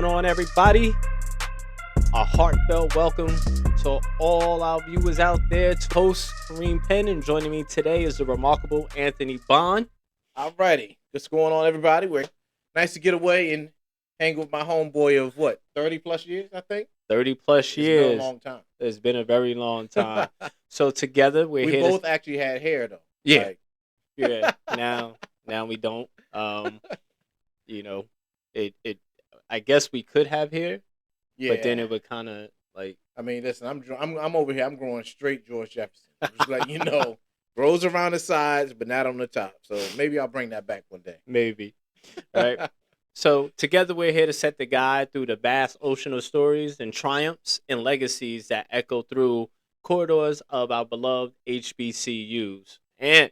going on, everybody? A heartfelt welcome to all our viewers out there. It's host Kareem Penn, and joining me today is the remarkable Anthony Bond. Alrighty, what's going on, everybody? We're nice to get away and hang with my homeboy of what 30 plus years, I think. 30 plus It's been a years. long time. It's been a very long time. So together we're We here. both actually had hair though. Yeah, Like, yeah. Now we don't. You know, it. I guess we could have hair, but then yeah. it would kind of like I mean, listen, I'm over here. I'm growing straight George Jefferson. Just like grows around the sides, but not on the top. So maybe I'll bring that back one day. maybe, right? So together we're here to set the guide through the vast ocean of stories and triumphs and legacies that echo through corridors of our beloved HBCUs. And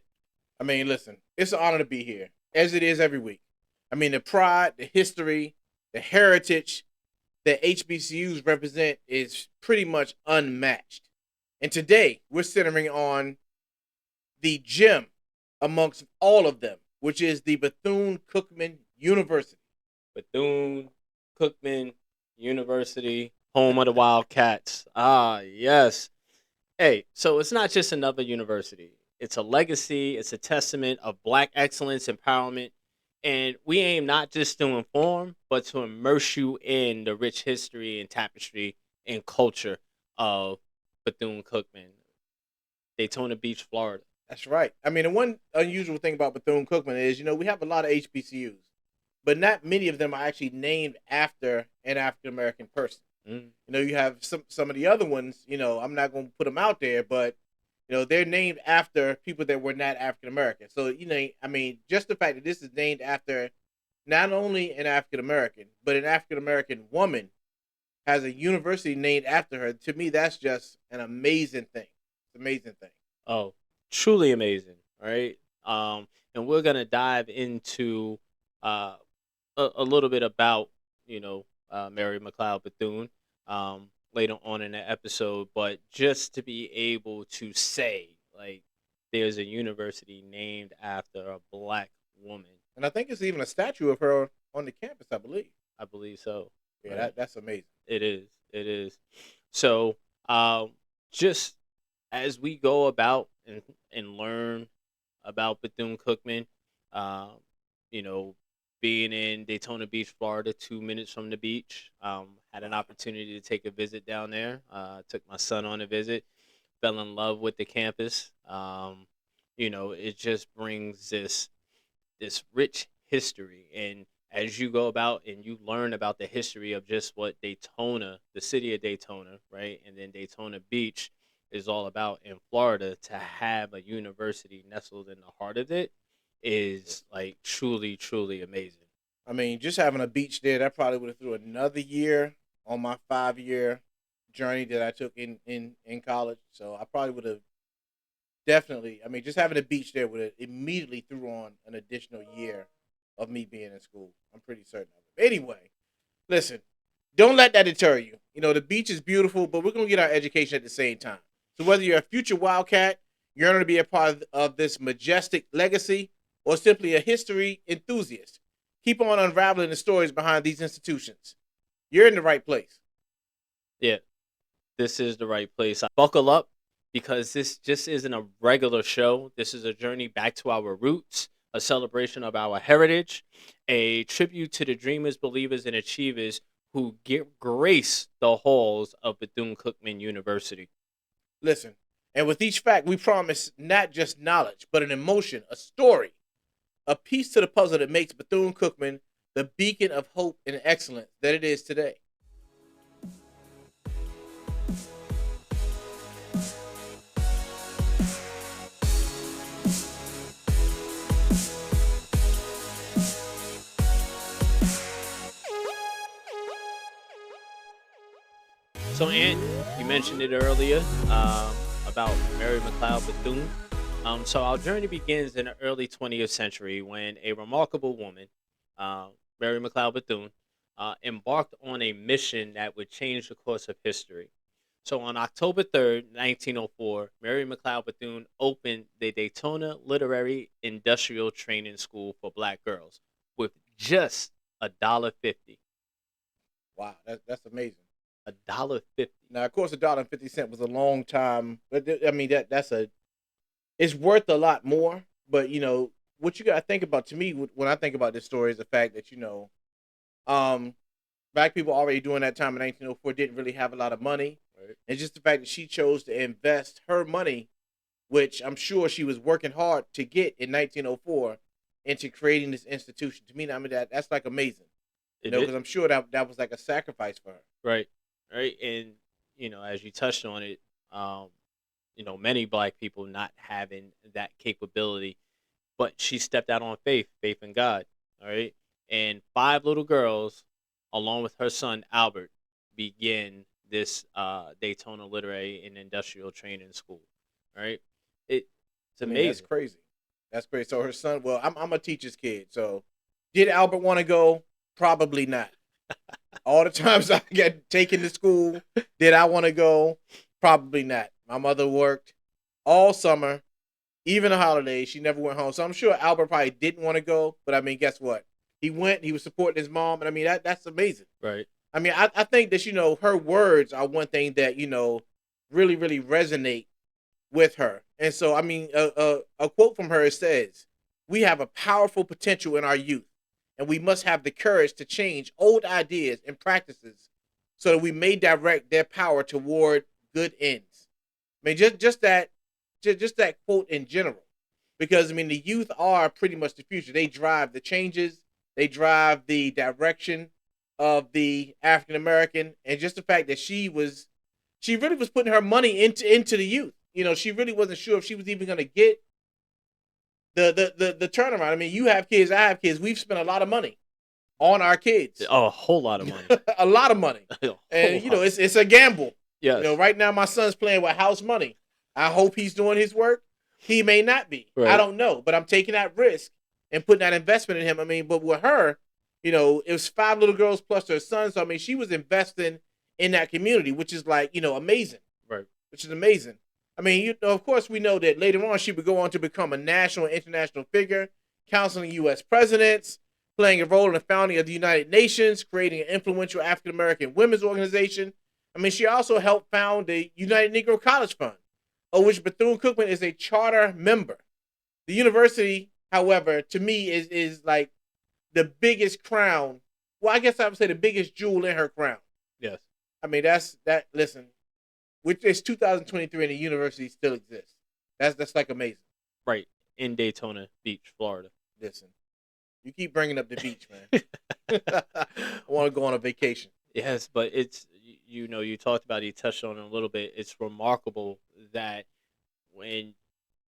I mean, listen, it's an honor to be here, as it is every week. I mean, the pride, the history, the heritage that HBCUs represent is pretty much unmatched. And today, we're centering on the gem amongst all of them, which is the Bethune-Cookman University. Bethune-Cookman University, home of the Wildcats. Ah, yes. Hey, so it's not just another university. It's a legacy. It's a testament of Black excellence, empowerment, and we aim not just to inform, but to immerse you in the rich history and tapestry and culture of Bethune-Cookman, Daytona Beach, Florida. That's right. I mean, the one unusual thing about Bethune-Cookman is, we have a lot of HBCUs, but not many of them are actually named after an African American person. Mm. You have some of the other ones. I'm not going to put them out there, but they're named after people that were not African American. So I mean, just the fact that this is named after not only an African American, but an African American woman has a university named after her. To me, that's just an amazing thing. It's an amazing thing. Oh, truly amazing, right? And we're gonna dive into uh, a little bit about Mary McLeod Bethune later on in the episode, but just to be able to say like there's a university named after a Black woman, And I think it's even a statue of her on the campus, I believe. I believe so. Yeah, Right? that's amazing. It is. It is. So, just as we go about and learn about Bethune Cookman, um, you know, being in Daytona Beach, Florida, 2 minutes from the beach, had an opportunity to take a visit down there. Took my son on a visit, fell in love with the campus. It just brings this rich history. And as you go about and you learn about the history of just what Daytona, the city of Daytona, right, and then Daytona Beach is all about in Florida, to have a university nestled in the heart of it is like truly, truly amazing. I mean, just having a beach there, that probably would have threw another year on my 5 year journey that I took in college. So I probably would have definitely. I mean, just having a beach there would have immediately threw on an additional year of me being in school. I'm pretty certain of it. Anyway, listen, don't let that deter you. The beach is beautiful, but we're gonna get our education at the same time. So whether you're a future Wildcat, you're going to be a part of this majestic legacy, or simply a history enthusiast, keep on unraveling the stories behind these institutions. You're in the right place. Yeah, this is the right place. Buckle up, because this just isn't a regular show. This is a journey back to our roots, a celebration of our heritage, a tribute to the dreamers, believers, and achievers who grace the halls of Bethune-Cookman University. Listen, and with each fact, we promise not just knowledge, but an emotion, a story, a piece to the puzzle that makes Bethune-Cookman the beacon of hope and excellence that it is today. So, Ant, you mentioned it earlier about Mary McLeod Bethune. So, our journey begins in the early 20th century when a remarkable woman, uh, Mary McLeod Bethune, embarked on a mission that would change the course of history. So, on October 3rd, 1904, Mary McLeod Bethune opened the Daytona Literary Industrial Training School for Black girls with just $1.50. Wow, that's amazing. $1.50. Now, of course, $1.50 was a long time, but I mean that's a it's worth a lot more. But what you got to think about to me when I think about this story is the fact that um, black people already during that time in 1904 didn't really have a lot of money, Right. and just the fact that she chose to invest her money, which I'm sure she was working hard to get in 1904, into creating this institution. To me, I mean that's like amazing, It is. because I'm sure that was like a sacrifice for her. Right. Right. And, as you touched on it, um, many black people not having that capability, but she stepped out on faith in God. All right. And five little girls, along with her son Albert, begin this Daytona Literary and Industrial Training School. All right. It's I mean, that's amazing. crazy. That's crazy. So her son, well, I'm a teacher's kid. So did Albert want to go? Probably not. All the times I get taken to school, did I want to go? Probably not. My mother worked all summer, even the holidays. She never went home. So I'm sure Albert probably didn't want to go. But I mean, guess what? He went. He was supporting his mom. And I mean, that's amazing. Right. I mean, I think that, her words are one thing that, really, really resonate with her. And so, I mean, a quote from her says, "We have a powerful potential in our youth, and we must have the courage to change old ideas and practices so that we may direct their power toward good ends." I mean, just that quote in general, because I mean, the youth are pretty much the future. They drive the changes, they drive the direction of the African American, and just the fact that she really was putting her money into the youth. She really wasn't sure if she was even going to get the turnaround. I mean, you have kids, I have kids. We've spent a lot of money on our kids, A whole lot of money. a lot of money, A whole and lot. it's a gamble. Yes. Right now my son's playing with house money. I hope he's doing his work. He may not be. I Right. don't know, but I'm taking that risk and putting that investment in him. I mean, but with her, it was five little girls plus her son. So I mean, she was investing in that community, which is like amazing, Right. which is amazing. I mean, of course, we know that later on she would go on to become a national and international figure, counseling U.S. presidents, playing a role in the founding of the United Nations, creating an influential African American women's organization. I mean, she also helped found the United Negro College Fund, of which Bethune-Cookman is a charter member. The university, however, to me is like the biggest crown. Well, I guess I would say the biggest jewel in her crown. Yes. I mean, that's that. Listen, which is 2023 and the university still exists. That's like amazing. Right. In Daytona Beach, Florida. Listen, you keep bringing up the beach, man. I want to go on a vacation. Yes, but it's you talked about it, you touched on it a little bit. It's remarkable that when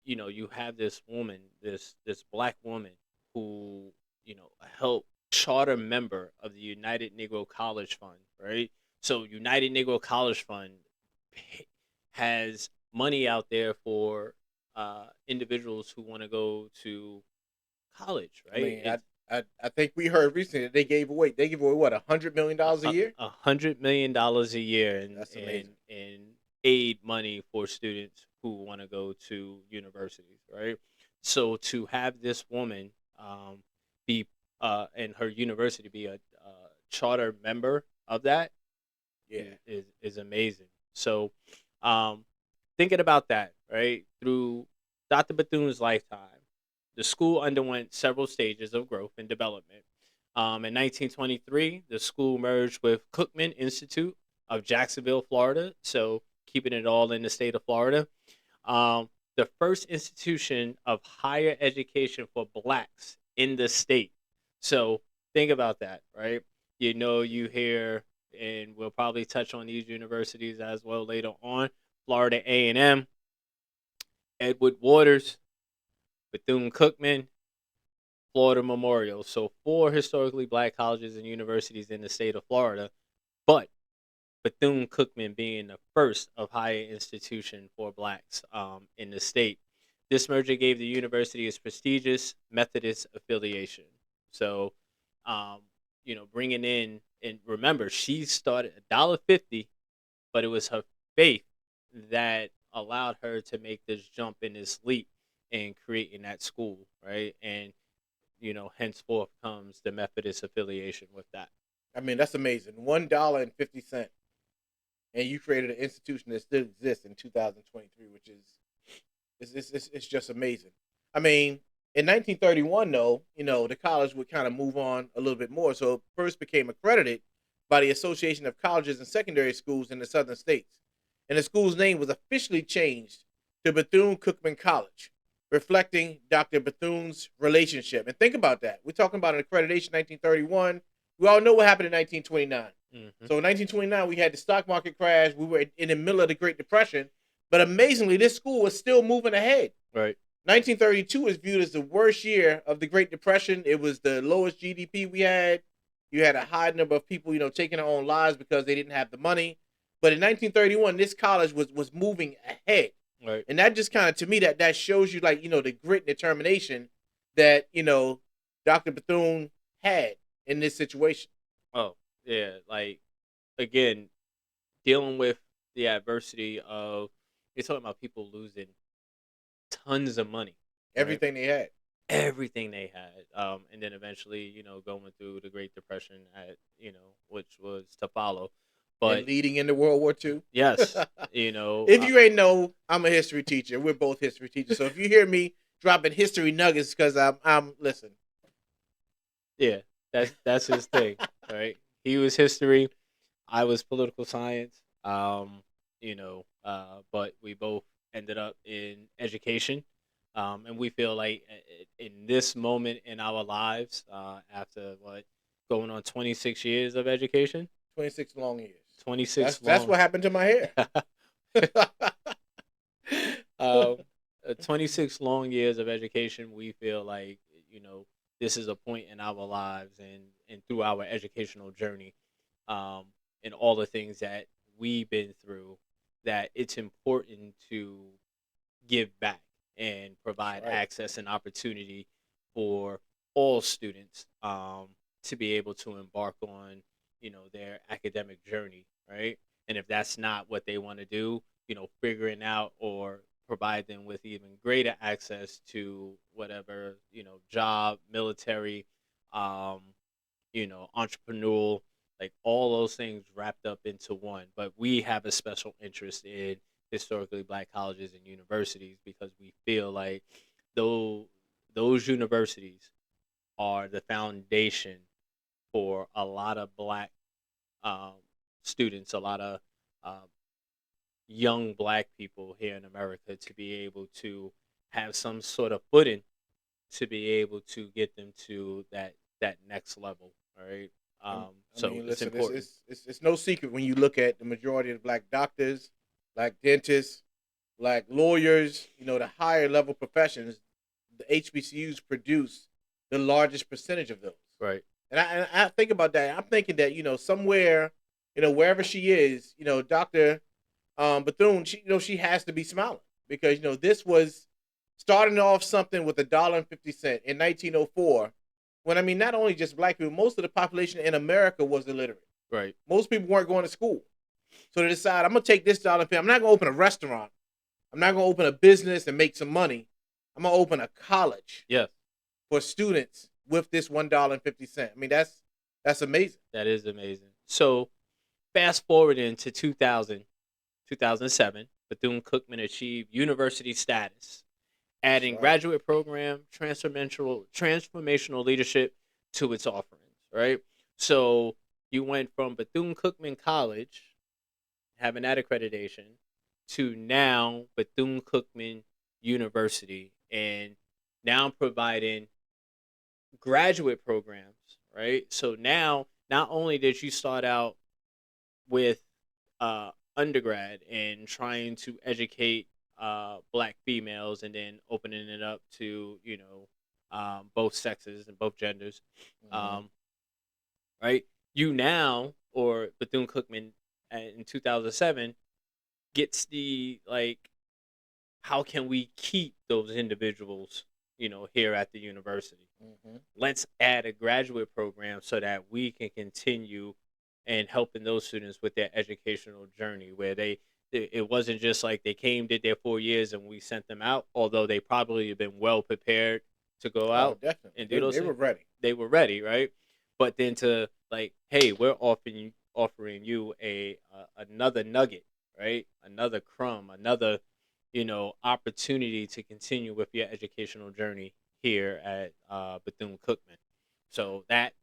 you have this woman, this black woman who helped charter member of the United Negro College Fund, right? So United Negro College Fund has money out there for individuals who want to go to college, I right? mean, It's I think we heard recently that they give away what $100 million a year. $100 million a year in That's amazing. aid money for students who want to go to universities, right? So to have this woman be and her university be a charter member of that Yeah, is amazing. So um, thinking about that, right, through Dr. Bethune's lifetime, the school underwent several stages of growth and development. In 1923, the school merged with Cookman Institute of Jacksonville, Florida. So keeping it all in the state of Florida. The first institution of higher education for blacks in the state. So think about that, right? You hear, and we'll probably touch on these universities as well later on. Florida A&M, Edward Waters, Bethune-Cookman, Florida Memorial. So four historically black colleges and universities in the state of Florida, but Bethune-Cookman being the first of higher institution for blacks in the state. This merger gave the university its prestigious Methodist affiliation. So, um, bringing in, and remember, she started $1.50, but it was her faith that allowed her to make this jump and this leap in creating that school, right? And henceforth comes the Methodist affiliation with that. I mean, that's amazing. $1.50, and you created an institution that still exists in 2023, which is it's just amazing. I mean, in 1931, though, the college would kind of move on a little bit more. So it first became accredited by the Association of Colleges and Secondary Schools in the Southern States, and the school's name was officially changed to Bethune-Cookman College, reflecting Dr. Bethune's relationship. And think about that. We're talking about an accreditation in 1931. We all know what happened in 1929. Mm-hmm. So in 1929, we had the stock market crash. We were in the middle of the Great Depression. But amazingly, this school was still moving ahead. Right. 1932 is viewed as the worst year of the Great Depression. It was the lowest GDP we had. You had a high number of people, taking their own lives because they didn't have the money. But in 1931, this college was moving ahead. Right. And that just kind of, to me, that shows you, like, the grit and determination that, Dr. Bethune had in this situation. Oh, yeah. Like, again, dealing with the adversity of, you're talking about people losing tons of money. Right? Everything they had. Everything they had. And then eventually, going through the Great Depression which was to follow. But and leading into World War II. Yes. If you ain't know, I'm a history teacher. We're both history teachers. So if you hear me dropping history nuggets, because I'm listen. Yeah, that's his thing, right? He was history, I was political science. But we both ended up in education, and we feel like in this moment in our lives, after going on 26 years of education, 26 long years. 26 That's what happened to my hair. um, 26 long years of education, we feel like this is a point in our lives and through our educational journey, and all the things that we've been through, that it's important to give back and provide Right. access and opportunity for all students, to be able to embark on their academic journey, right? And if that's not what they want to do, figuring out or provide them with even greater access to whatever job, military, um, entrepreneurial, like all those things wrapped up into one. But we have a special interest in historically black colleges and universities because we feel like though those universities are the foundation for a lot of black um, students, a lot of uh, young black people here in America to be able to have some sort of footing to be able to get them to that next level. All right. I So mean, it's listen, important. it's no secret when you look at the majority of black doctors, black dentists, black lawyers, the higher level professions, the HBCUs produce the largest percentage of those. Right. And I think about that. I'm thinking that somewhere, wherever she is, Doctor Bethune, she has to be smiling because this was starting off something with $1.50 in 1904. When, I mean, not only just black people, most of the population in America was illiterate. Right. Most people weren't going to school, so they decide, I'm gonna take this $1.50. I'm not gonna open a restaurant. I'm not gonna open a business and make some money. I'm gonna open a college Yes. for students with this $1.50. I mean, that's amazing. That is amazing. So fast forward into 2007, Bethune-Cookman achieved university status, That's adding right. graduate program transformational leadership to its offerings. Right. So you went from Bethune-Cookman College having that accreditation to now Bethune-Cookman University, and now providing graduate programs. Right. So now not only did you start out with undergrad and trying to educate black females and then opening it up to both sexes and both genders, Mm-hmm. um, right? You now, or Bethune Cookman in 2007, gets the like, how can we keep those individuals here at the university? Mm-hmm. Let's add a graduate program so that we can continue and helping those students with their educational journey, where it wasn't just like they came, did their 4 years, and we sent them out, although they probably have been well prepared to go Oh, out definitely. and do They those they things. were ready. They were ready, right? But then to like, hey, we're offering you another nugget, right? Another crumb, another opportunity to continue with your educational journey here at Bethune-Cookman. So that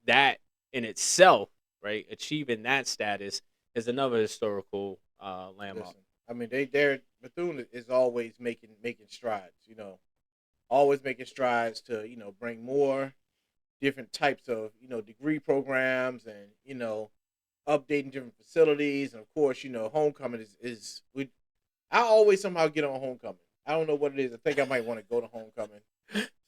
in itself, right, achieving that status is another historical landmark. Listen, I mean, they're Bethune is always making strides. Always making strides to bring more different types of degree programs and updating different facilities, and of course homecoming is we. I always somehow get on homecoming. I don't know what it is. I think I might want to go to homecoming.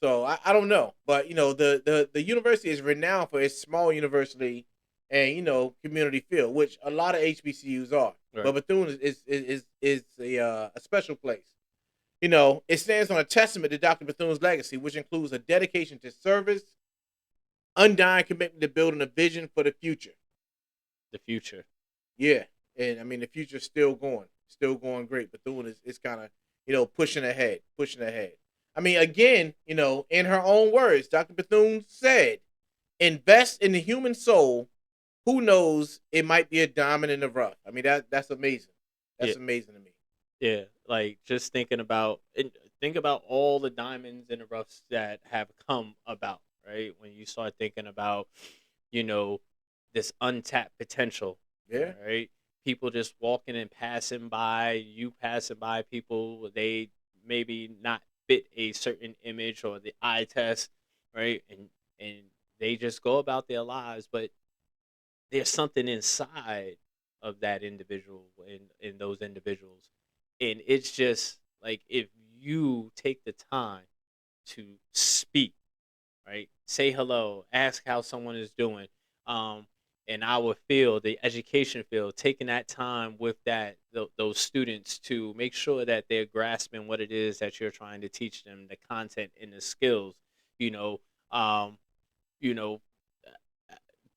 So I don't know, but the university is renowned for its small university and community feel, which a lot of HBCUs are. Right. But Bethune is a special place. It stands on a testament to Dr. Bethune's legacy, which includes a dedication to service, undying commitment to building a vision for the future. The future. Yeah, and I mean the future's still going great. Bethune is kind of pushing ahead, pushing ahead. I mean, again, in her own words, Dr. Bethune said, "Invest in the human soul. Who knows? It might be a diamond in the rough." I mean, that's amazing. Yeah. That's amazing to me. Yeah, like just thinking about think about all the diamonds in the roughs that have come about, right? When you start thinking about, you know, this untapped potential, Yeah, right? People just walking and passing by, you passing by people, they maybe not fit a certain image or the eye test, right? And they just go about their lives, but there's something inside of that individual in those individuals, and it's just like if you take the time to speak, right, say hello, ask how someone is doing, um in our field, the education field, taking that time with those students to make sure that they're grasping what it is that you're trying to teach them, the content and the skills, you know um you know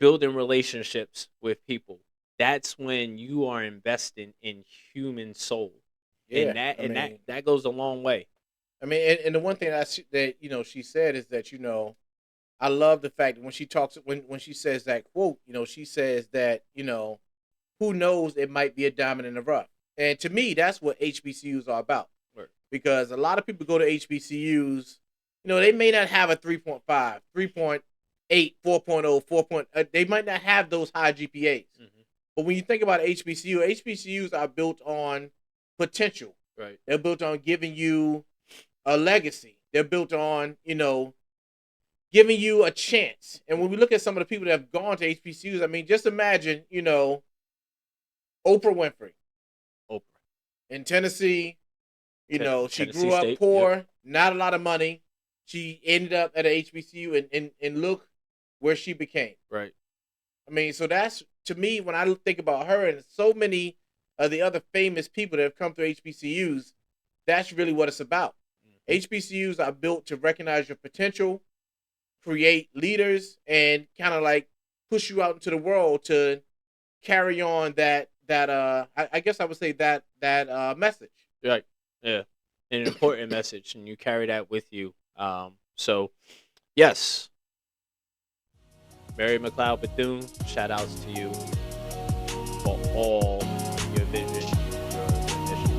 building relationships with people. That's when you are investing in human soul, yeah. and that I and that mean, that goes a long way. and the one thing that she said is that I love the fact that when she talks when she says that quote, she says that who knows, it might be a diamond in the rough. And to me, that's what HBCUs are about. Right. Because a lot of people go to HBCUs, they may not have a 3.5, 3.8, 4.0, 4. They might not have those high GPAs. Hmm. But when you think about HBCUs are built on potential. Right. They're built on giving you a legacy. They're built on, giving you a chance. And when we look at some of the people that have gone to HBCUs, I mean, just imagine, Oprah Winfrey Oprah. in Tennessee. She Tennessee grew up State. Yep. poor, not a lot of money. She ended up at a HBCU, and look where she became. Right. I mean, so that's to me when I think about her and so many of the other famous people that have come through HBCUs. That's really what it's about. Hmm. HBCUs are built to recognize your potential, create leaders, and kind of like push you out into the world to carry on I guess I would say that message. Right. Yeah. An important message, and you carry that with you. So yes, Mary McLeod Bethune, shout outs to you for all your vision, your mission.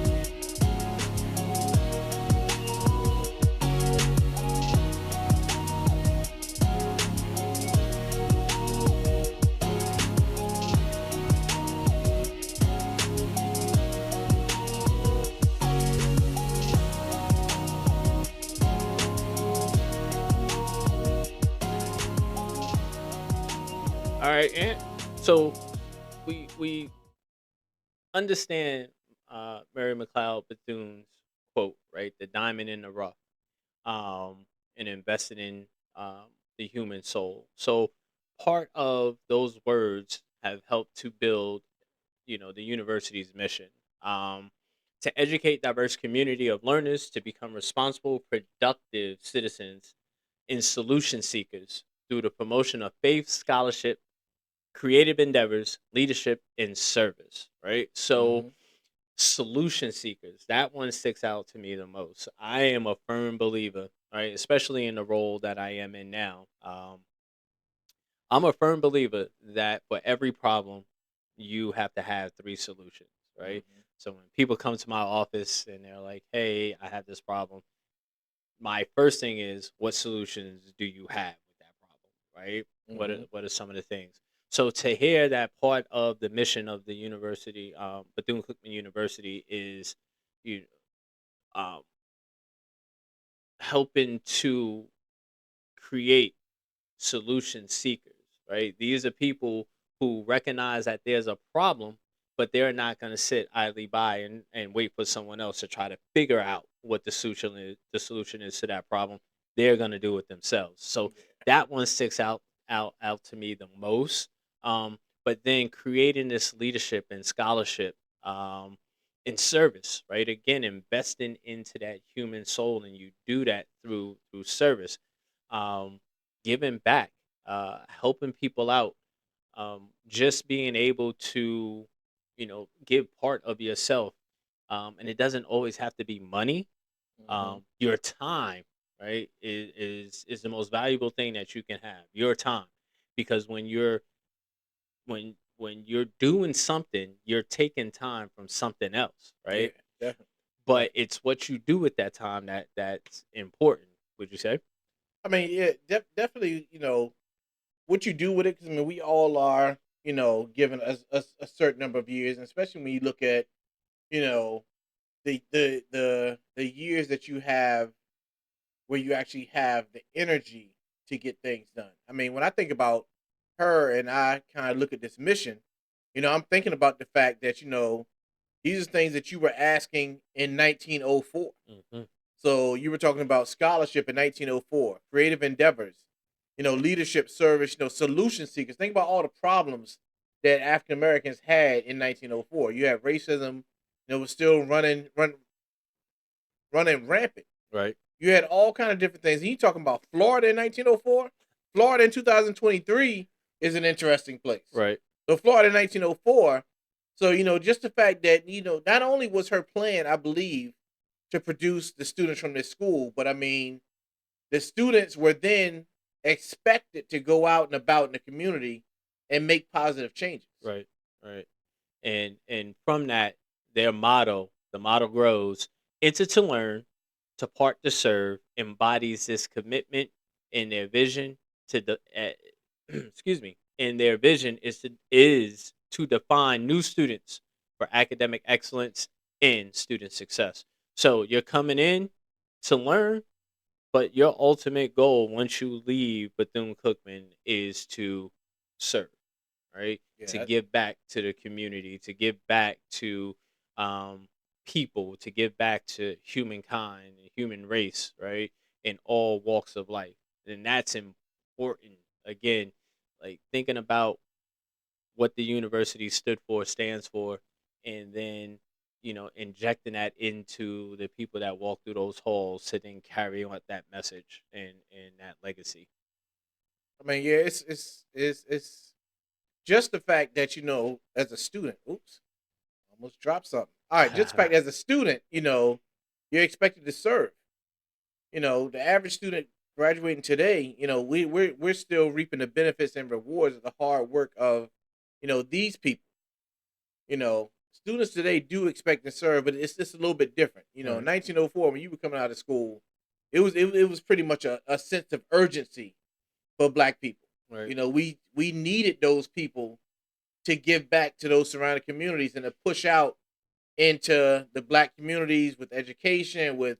All right, and so we understand Mary McLeod Bethune's quote, right? The diamond in the rough, and invested in the human soul. So part of those words have helped to build, the university's mission, to educate diverse community of learners to become responsible, productive citizens and solution seekers through the promotion of faith, scholarship, creative endeavors, leadership, and service. Right. So Mm-hmm. solution seekers, that one sticks out to me the most. I am a firm believer, right, especially in the role that I am in now. I'm a firm believer that for every problem, you have to have three solutions, right? Hmm. So when people come to my office and they're like, "Hey, I have this problem," my first thing is, "What solutions do you have with that problem?" Right? Hmm. What are some of the things? So to hear that part of the mission of the university, Bethune-Cookman University, is you um, helping to create solution seekers, right? These are people who recognize that there's a problem, but they're not going to sit idly by and wait for someone else to try to figure out what the solution is to that problem. They're going to do it themselves. So that one sticks out to me the most. But then creating this leadership and scholarship, in service, right? Again, investing into that human soul, and you do that through service. Um, Giving back, helping people out, just being able to, give part of yourself, and it doesn't always have to be money. Hmm. Your time, right, is the most valuable thing that you can have. Your time, because when you're doing something, you're taking time from something else, Yeah, right? definitely, But definitely. it's what you do with that time that's important. Would you say? I mean, yeah, definitely. What you do with it, because I mean, we all are, given a certain number of years, and especially when you look at, you know, the years that you have where you actually have the energy to get things done. I mean, when I think about her and I kind of look at this mission, I'm thinking about the fact that, these are things that you were asking in 1904. Hmm. So you were talking about scholarship in 1904, creative endeavors, leadership service, solution seekers. Think about all the problems that African Americans had in 1904. You had racism, was still running rampant. Right. You had all kind of different things. And you talking about Florida in 1904? Florida in 2023 is an interesting place. Right. So Florida in 1904. So just the fact that not only was her plan, I believe, to produce the students from this school, but I mean, the students were then expected to go out and about in the community and make positive changes. Right. Right. And from that, their motto, the motto grows, "Enter to learn, to part to serve," embodies this commitment in their vision to the excuse me, and their vision is to define new students for academic excellence and student success. So you're coming in to learn, but your ultimate goal once you leave Bethune Cookman is to serve, right? To Yeah, give back to the community, to give back to, um, people, to give back to humankind, the human race, right? In all walks of life. And that's important. Again, like thinking about what the university stood for, stands for, and then, injecting that into the people that walk through those halls to then carry on that message and that legacy. I mean, yeah, it's just the fact that as a student, oops, almost dropped something. All right, just the fact as a student, you're expected to serve. The average student graduating today, we're still reaping the benefits and rewards of the hard work of, these people. Students today do expect to serve, but it's just a little bit different. In Right. 1904, when you were coming out of school, it was pretty much a sense of urgency for Black people. Right. We needed those people to give back to those surrounding communities and to push out into the Black communities with education, with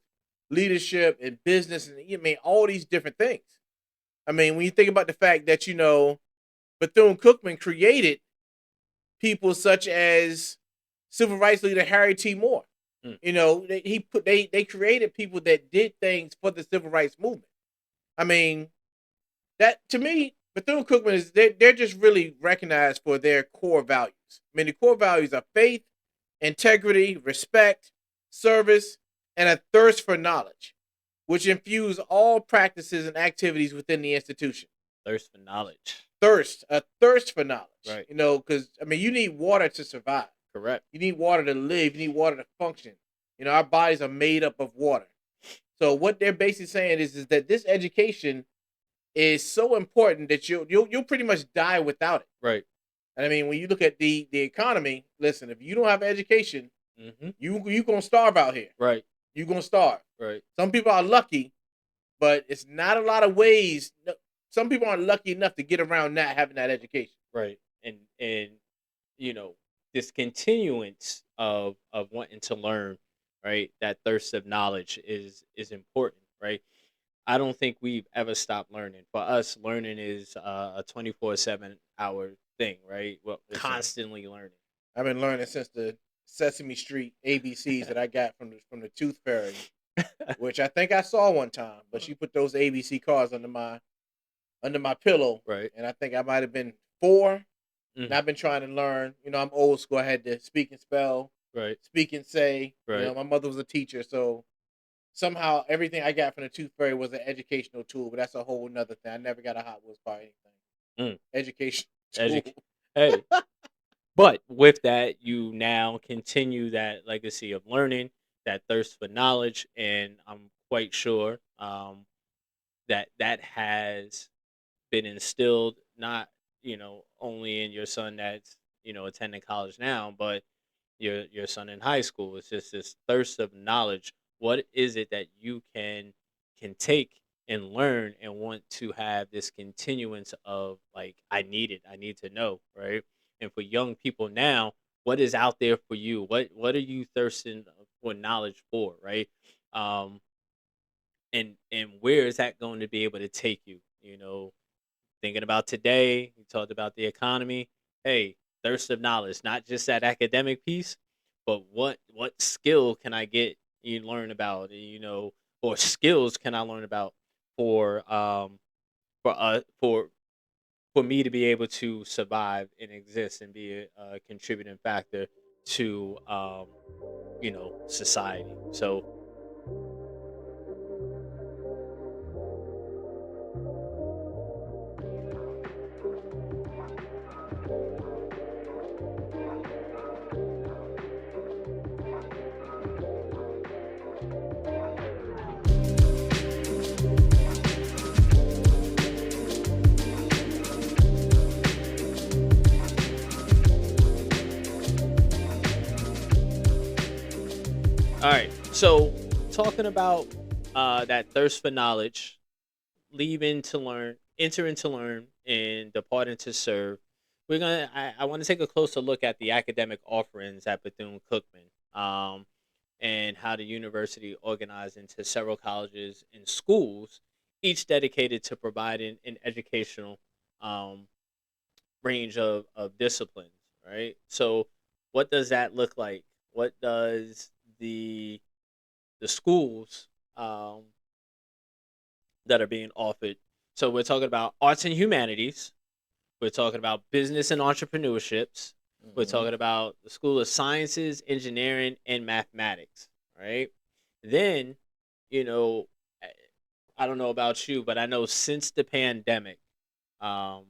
leadership and business, and I mean all these different things. I mean, when you think about the fact that Bethune Cookman created people such as civil rights leader Harry T. Moore. Mm. They created people that did things for the civil rights movement. I mean, that to me, Bethune Cookman is they're just really recognized for their core values. I mean, the core values are faith, integrity, respect, service, and a thirst for knowledge, which infuse all practices and activities within the institution. Thirst for knowledge. A thirst for knowledge. Right. Because I mean, you need water to survive. Correct. You need water to live. You need water to function. Our bodies are made up of water. So what they're basically saying is that this education is so important that you'll pretty much die without it. Right. And I mean, when you look at the economy, listen, if you don't have education, Mm-hmm. you gonna starve out here. Right. You gonna starve. Right. Some people are lucky, but it's not a lot of ways. Some people aren't lucky enough to get around not having that education. Right. And you know, this continuance of wanting to learn, right? That thirst of knowledge is important, right? I don't think we've ever stopped learning. For us, learning is a 24/7 hour thing, right? Well, Listen, constantly learning. I've been learning since the Sesame Street ABCs that I got from the Tooth Fairy, which I think I saw one time. But she put those ABC cards under my pillow, Right. and I think I might have been 4. And Mm. I've been trying to learn. I'm old school. I had to speak and spell, Right. speak and say. Right. My mother was a teacher, so somehow everything I got from the Tooth Fairy was an educational tool. But that's a whole nother thing. I never got a Hot Wheels car or anything. Mm. Educational tool. Edu- hey, but with that, you now continue that legacy of learning, that thirst for knowledge, and I'm quite sure that that has been instilled not only in your son that's attending college now, but your son in high school. It's just this thirst of knowledge. What is it that you can take and learn and want to have this continuance of, like, I need to know, right? And for young people now, what is out there for you? What are you thirsting for knowledge for, right? um and where is that going to be able to take you? Thinking about today, you talked about the economy. Hey, thirst of knowledge, not just that academic piece, but what skill can I get you learn about, or skills can I learn about for me to be able to survive and exist and be a contributing factor to society. So, all right. So, talking about that thirst for knowledge, leaving to learn, entering to learn, and departing to serve. I want to take a closer look at the academic offerings at Bethune-Cookman, and how the university organized into several colleges and schools, each dedicated to providing an educational um, range of disciplines. Right. So, what does that look like? What does the schools that are being offered? So we're talking about arts and humanities. We're talking about business and entrepreneurships. We're Mm-hmm. talking about the School of Sciences, Engineering, and Mathematics. Right. Then, you know, I I don't know about you, but I know since the pandemic, um,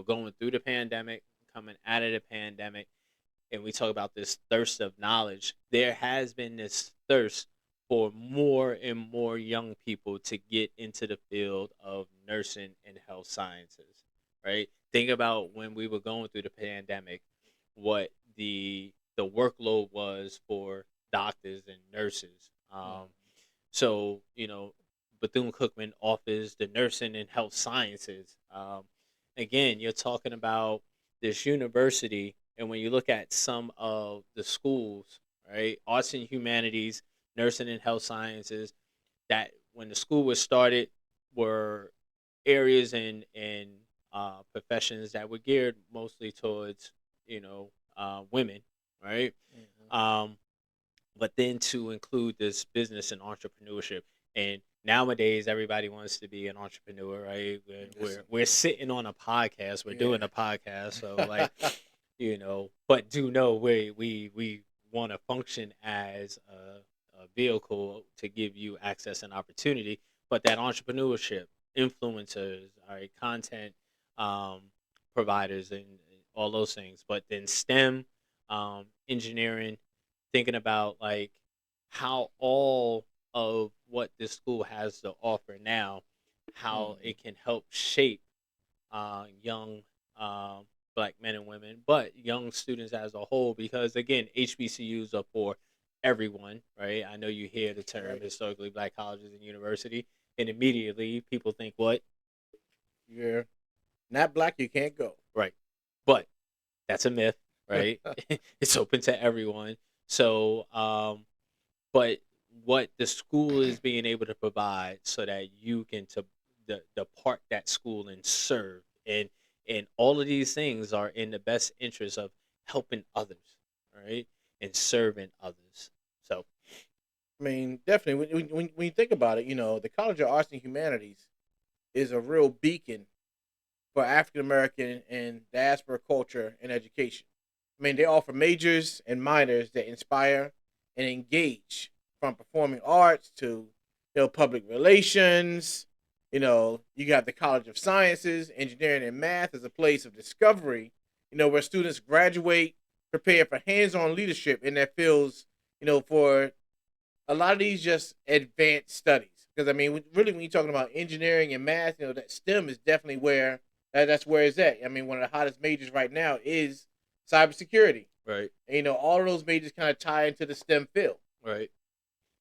going through the pandemic, coming out of the pandemic, and we talk about this thirst of knowledge, there has been this thirst for more and more young people to get into the field of nursing and health sciences, right? Think about when we were going through the pandemic, what the workload was for doctors and nurses. So, Bethune Cookman offers the nursing and health sciences. Again, you're talking about this university, and when you look at some of the schools, right, arts and humanities, nursing and health sciences, that when the school was started were areas and professions that were geared mostly towards women, right? Mm-hmm. Um, but then to include this business and entrepreneurship. And nowadays, everybody wants to be an entrepreneur, right? We're, Listen, we're sitting on a podcast, we're doing yeah. a podcast, so, like, but do know we want to function as a vehicle to give you access and opportunity, but that entrepreneurship, influencers, all right, content um, providers, and all those things. But then STEM, engineering, thinking about, like, how all of what this school has to offer now how Mm-hmm. it can help shape young black men and women, but young students as a whole. Because again, HBCUs are for everyone, right? I know you hear the term Right. historically black colleges and university, and immediately people think what? You're not black, you can't go. Right, but that's a myth, right? It's open to everyone. So, but what the school is being able to provide so that you can to depart that school and serve, and all of these things are in the best interest of helping others, right, and serving others. So I mean, definitely. When you think about it, the College of Arts and Humanities is a real beacon for African American and diaspora culture and education. I mean, they offer majors and minors that inspire and engage, from performing arts to public relations. You got the College of Sciences, Engineering, and Math as a place of discovery. Where students graduate prepared for hands-on leadership in their fields. For a lot of these just advanced studies. Because I mean, really, when you're talking about engineering and math, that STEM is definitely where that's where it's at. I mean, one of the hottest majors right now is cybersecurity. right, And, all of those majors kind of tie into the STEM field. right.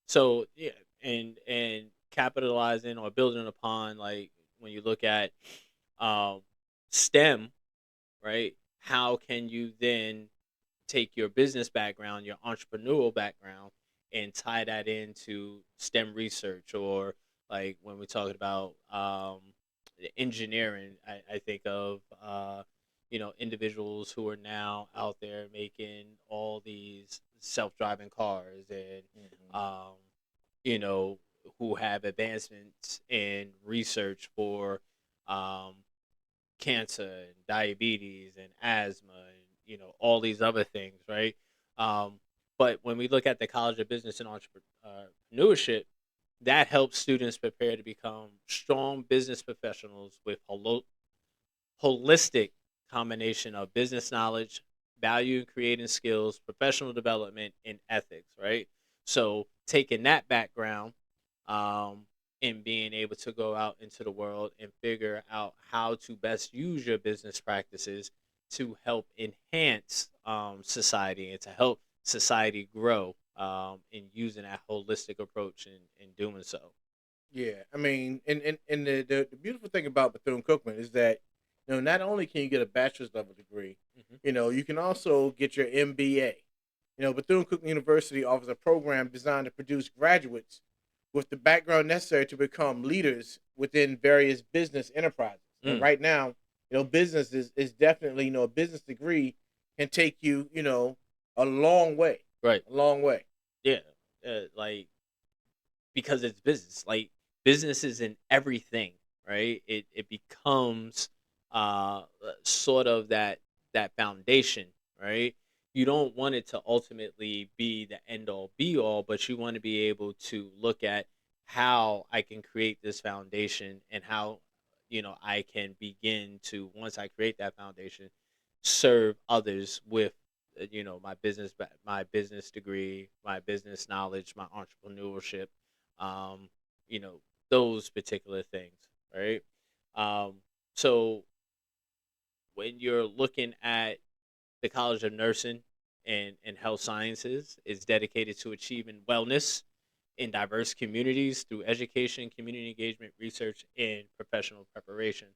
So yeah, and capitalizing or building upon, like when you look at um, STEM, right? How can you then take your business background, your entrepreneurial background, and tie that into STEM research? Or like when we're talking about engineering, I think of individuals who are now out there making all these self-driving cars, and Mm-hmm. um, you know who have advancements in research for um, cancer and diabetes and asthma, and all these other things, right? um, but when we look at the College of Business and Entrepreneurship, that helps students prepare to become strong business professionals with holistic combination of business knowledge, value creating skills, professional development, and ethics, right? So taking that background, um, and being able to go out into the world and figure out how to best use your business practices to help enhance society and to help society grow, in using that holistic approach in doing so. Yeah, I mean, and the beautiful thing about Bethune-Cookman is that not only can you get a bachelor's level degree, Hmm. you can also get your MBA. Bethune-Cookman University offers a program designed to produce graduates with the background necessary to become leaders within various business enterprises. And Mm, right now, business is definitely, a business degree can take you, a long way, right. a long way. Yeah. Like, because it's business. Like, business is in everything, right? It becomes sort of that foundation, right? You don't want it to ultimately be the end all be all, but you want to be able to look at how I can create this foundation, and how I can begin to, once I create that foundation, serve others with my business degree, my business knowledge, my entrepreneurship, um, you know, those particular things, right? Um, so when you're looking at the College of Nursing and Health Sciences, is dedicated to achieving wellness in diverse communities through education, community engagement, research, and professional preparation,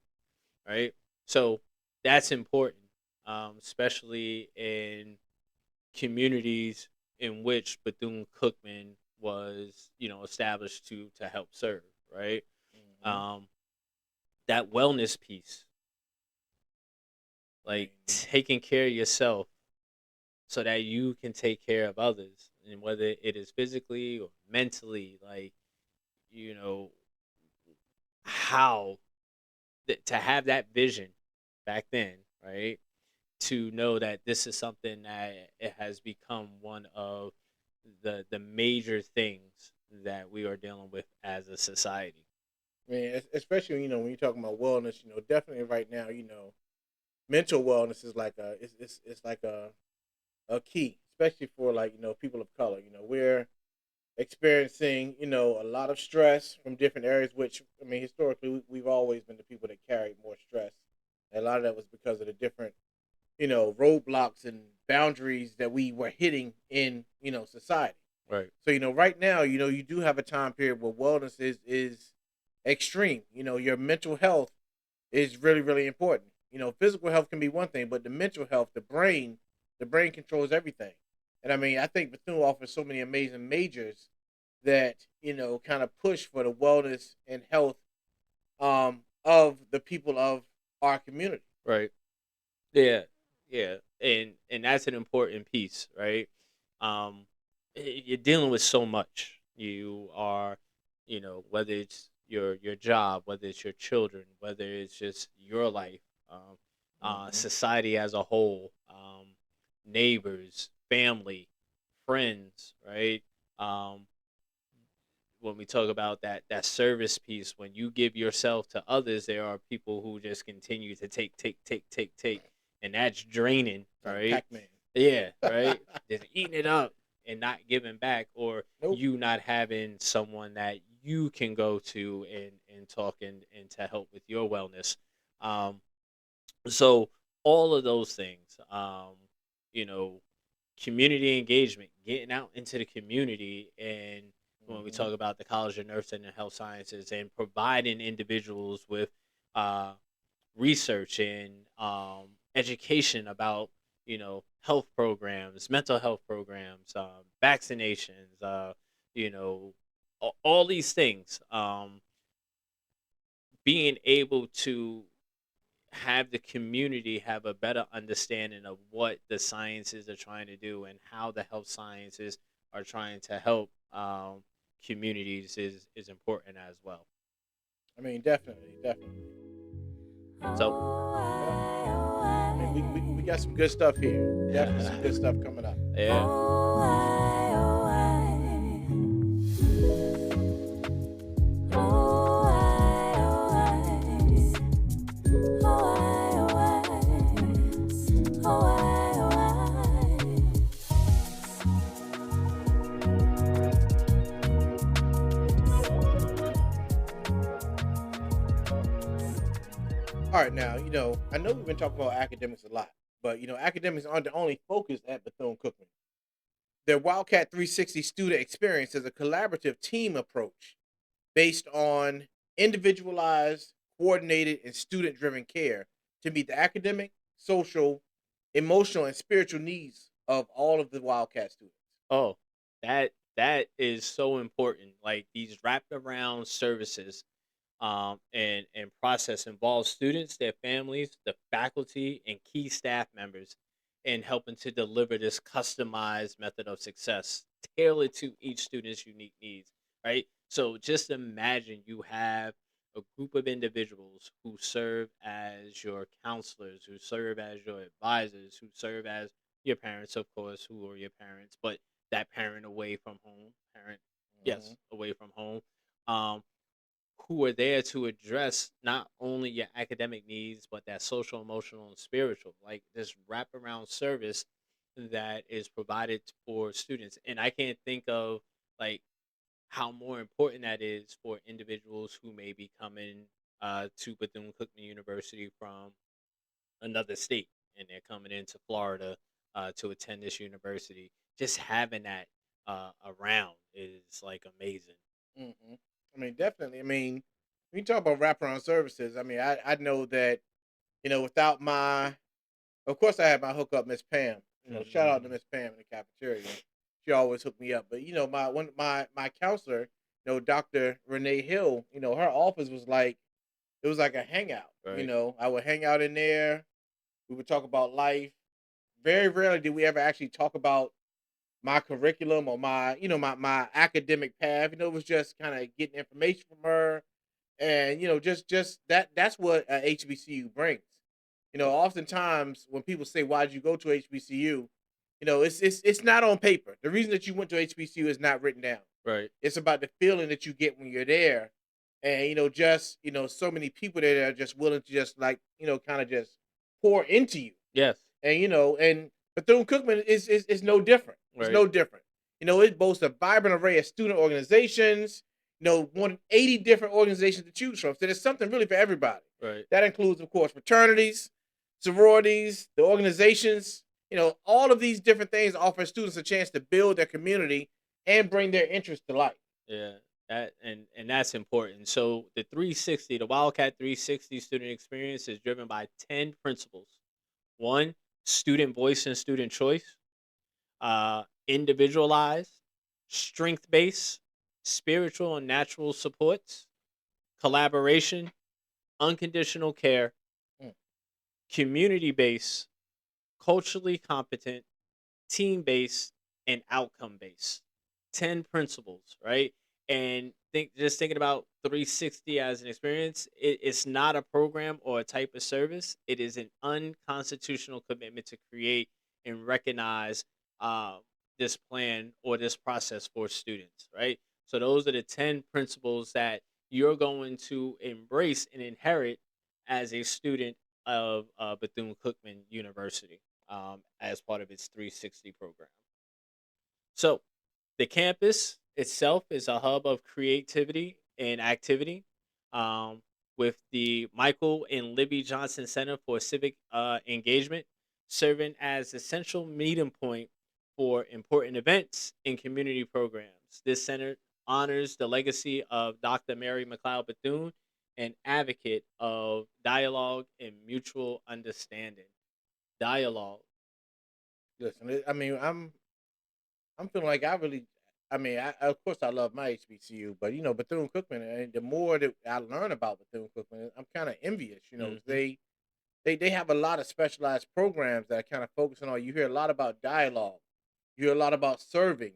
right? So that's important, especially in communities in which Bethune Cookman was, established to help serve, right? Hmm. Um, that wellness piece, I like mean, taking care of yourself so that you can take care of others, and whether it is physically or mentally, like, you know, how to have that vision back then, right? To know that this is something that it has become one of the major things that we are dealing with as a society. I mean, especially when you're talking about wellness, definitely right now, mental wellness is like it's like a key, especially for like people of color. We're experiencing, a lot of stress from different areas. Which I mean, historically, we've always been the people that carried more stress. And a lot of that was because of the different, roadblocks and boundaries that we were hitting in, society. Right. So, right now, you do have a time period where wellness is extreme. Your mental health is really, really important. Physical health can be one thing, but the mental health, the brain controls everything. And I mean, I think Bethune offers so many amazing majors that, kind of push for the wellness and health of the people of our community. Right. Yeah, yeah, and that's an important piece, right? Um, you're dealing with so much. You are, whether it's your job, whether it's your children, whether it's just your life, Mm-hmm. society as a whole, neighbors, family, friends, right? Um, when we talk about that service piece, when you give yourself to others, there are people who just continue to take, and that's draining, Like right? Pac-Man. Yeah, right. Just eating it up and not giving back, or Nope. you not having someone that you can go to and talk and to help with your wellness. Um, so all of those things, you know, community engagement, getting out into the community, and when we Mm-hmm. talk about the College of Nursing and Health Sciences, and providing individuals with uh, research and education about health programs, mental health programs, vaccinations, all these things. Being able to have the community have a better understanding of what the sciences are trying to do and how the health sciences are trying to help communities is important as well. I mean, definitely, definitely. So, Yep. I mean, we got some good stuff here. Definitely some good stuff coming up. yeah. All right, now, I know we've been talking about academics a lot, but academics aren't the only focus at Bethune-Cookman. Their Wildcat 360 student experience is a collaborative team approach based on individualized, coordinated, and student-driven care to meet the academic, social, emotional, and spiritual needs of all of the Wildcat students. Oh, that is so important. Like these wrapped around services and process involves students, their families, the faculty, and key staff members in helping to deliver this customized method of success tailored to each student's unique needs, right? So just imagine you have a group of individuals who serve as your counselors, who serve as your advisors, who serve as your parents, of course, who are your parents, but that parent away from home, parent, Mm-hmm. yes, away from home. Um, who are there to address not only your academic needs but that social, emotional, and spiritual, like this wraparound service that is provided for students. And I can't think of like how more important that is for individuals who may be coming to Bethune-Cookman University from another state, and they're coming into Florida to attend this university. Just having that around is like amazing. Mm-hmm. I mean, definitely. I mean, when you talk about wraparound services, I mean, I know that without my, of course, I had my hookup, Miss Pam. Shout out to Mhm. Miss Pam in the cafeteria. She always hooked me up. But my counselor, Doctor Renee Hill, her office was like it was like a hangout. Right. I would hang out in there. We would talk about life. Very rarely did we ever actually talk about my curriculum or my academic path. It was just kind of getting information from her, and just that's what HBCU brings. Oftentimes when people say, "Why did you go to HBCU?" It's not on paper. The reason that you went to HBCU is not written down. Right. It's about the feeling that you get when you're there, and just so many people there that are just willing to just like kind of just pour into you, Yes. and and Bethune Cookman is no different. It's Right. no different. It boasts a vibrant array of student organizations. More than 80 different organizations to choose from. So there's something really for everybody. Right. That includes, of course, fraternities, sororities, the organizations. All of these different things offer students a chance to build their community and bring their interests to life. Yeah. And that's important. So the Wildcat 360 student experience is driven by 10 principles. One, student voice and student choice. Individualized, strength based, spiritual and natural supports, collaboration, unconditional care, Mm. community based, culturally competent, team based, and outcome based. 10 principles, right? And thinking about 360 as an experience, it's not a program or a type of service. It is an unconstitutional commitment to create and recognize uh, this plan or this process for students, right? So those are the 10 principles that you're going to embrace and inherit as a student of Bethune-Cookman University as part of its 360 program. So, the campus itself is a hub of creativity and activity, um, with the Michael and Libby Johnson Center for Civic Engagement serving as a central meeting point for important events and community programs. This center honors the legacy of Dr. Mary McLeod Bethune, an advocate of dialogue and mutual understanding. Dialogue. Listen, I mean, I'm feeling like I really, I mean, of course I love my HBCU, but Bethune Cookman, and the more that I learn about Bethune Cookman, I'm kind of envious. 'Cause Hmm. they have a lot of specialized programs that are kind of focusing on. You hear a lot about dialogue, you hear a lot about serving,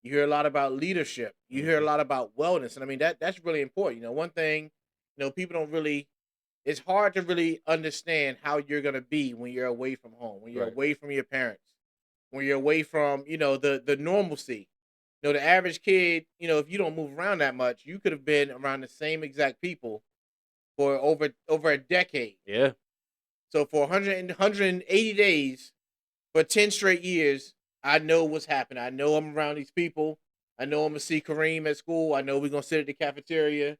you hear a lot about leadership, you hear a Hmm. lot about wellness, and I mean that's really important. One thing, people don't really. It's hard to really understand how you're gonna be when you're away from home, when you're Right. away from your parents, when you're away from the normalcy. The average kid, if you don't move around that much, you could have been around the same exact people for over a decade. Yeah. So for 180 days, for 10 straight years, I know what's happening. I know I'm around these people. I know I'm gonna see Kareem at school. I know we're gonna sit at the cafeteria.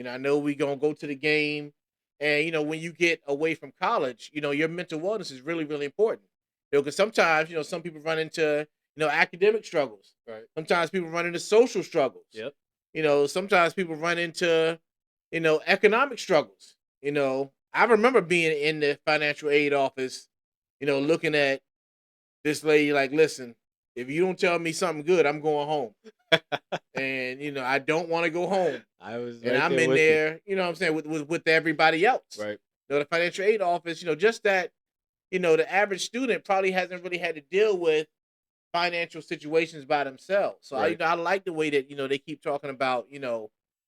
I know we're gonna go to the game. And when you get away from college, your mental wellness is really, really important. Because sometimes, some people run into, academic struggles. Right. Sometimes people run into social struggles. Yep. Sometimes people run into, economic struggles. I remember being in the financial aid office, looking at this lady like, listen, if you don't tell me something good, I'm going home. And I don't want to go home. I was And right I'm there in with you. there, what I'm saying, with everybody else. Right. The financial aid office, just that, the average student probably hasn't really had to deal with financial situations by themselves. So Right. I like the way that, they keep talking about,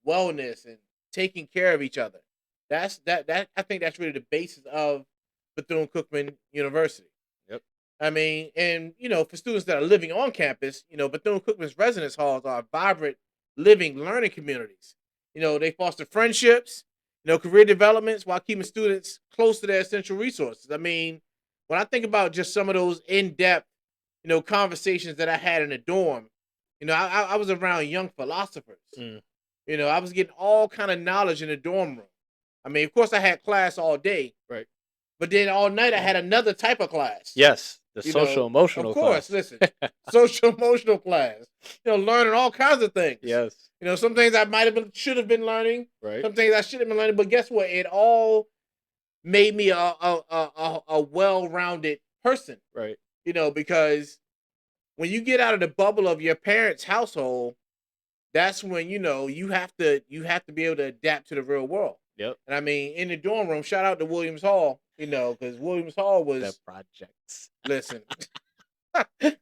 wellness and taking care of each other. That I think that's really the basis of Bethune Cookman University. Yep. I mean, and for students that are living on campus, Bethune Cookman's residence halls are vibrant, living, learning communities. They foster friendships, career developments while keeping students close to their essential resources. I mean, when I think about just some of those in-depth, conversations that I had in the dorm, I was around young philosophers. Mm. I was getting all kind of knowledge in the dorm room. I mean, of course, I had class all day, Right. but then all night I had another type of class. Yes. The social Of emotional course, class. listen, social emotional class. Learning all kinds of things. Yes. Some things I might have been should have been learning. Right. Some things I should have been learning. But guess what? It all made me a well rounded person. Right. Because when you get out of the bubble of your parents' household, that's when you have to be able to adapt to the real world. Yep. And I mean, in the dorm room, shout out to Williams Hall. Because Williams Hall The was projects. listen.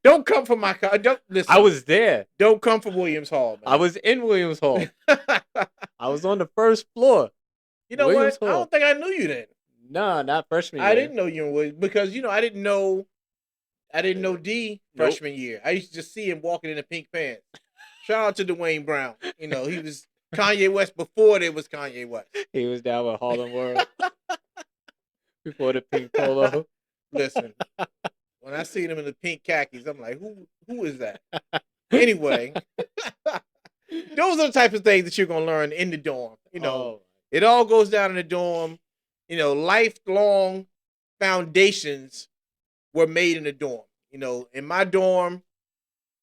Don't come from my don't listen. I was there. Don't come from Williams Hall, I man. was in Williams Hall. I was on the first floor. You know Williams what? I Hall. don't think I knew you then. No, not freshman year. I didn't know you in Williams because I didn't know D Nope. freshman year. I used to just see him walking in the pink pants. Shout out to Dwayne Brown. He was Kanye West before there was Kanye West. He was down with Harlem World before the pink polo. Listen, when I seen him in the pink khakis, I'm like, who is that? Anyway, those are the types of things that you're gonna learn in the dorm. Oh, It all goes down in the dorm. Lifelong foundations were made in the dorm. In my dorm,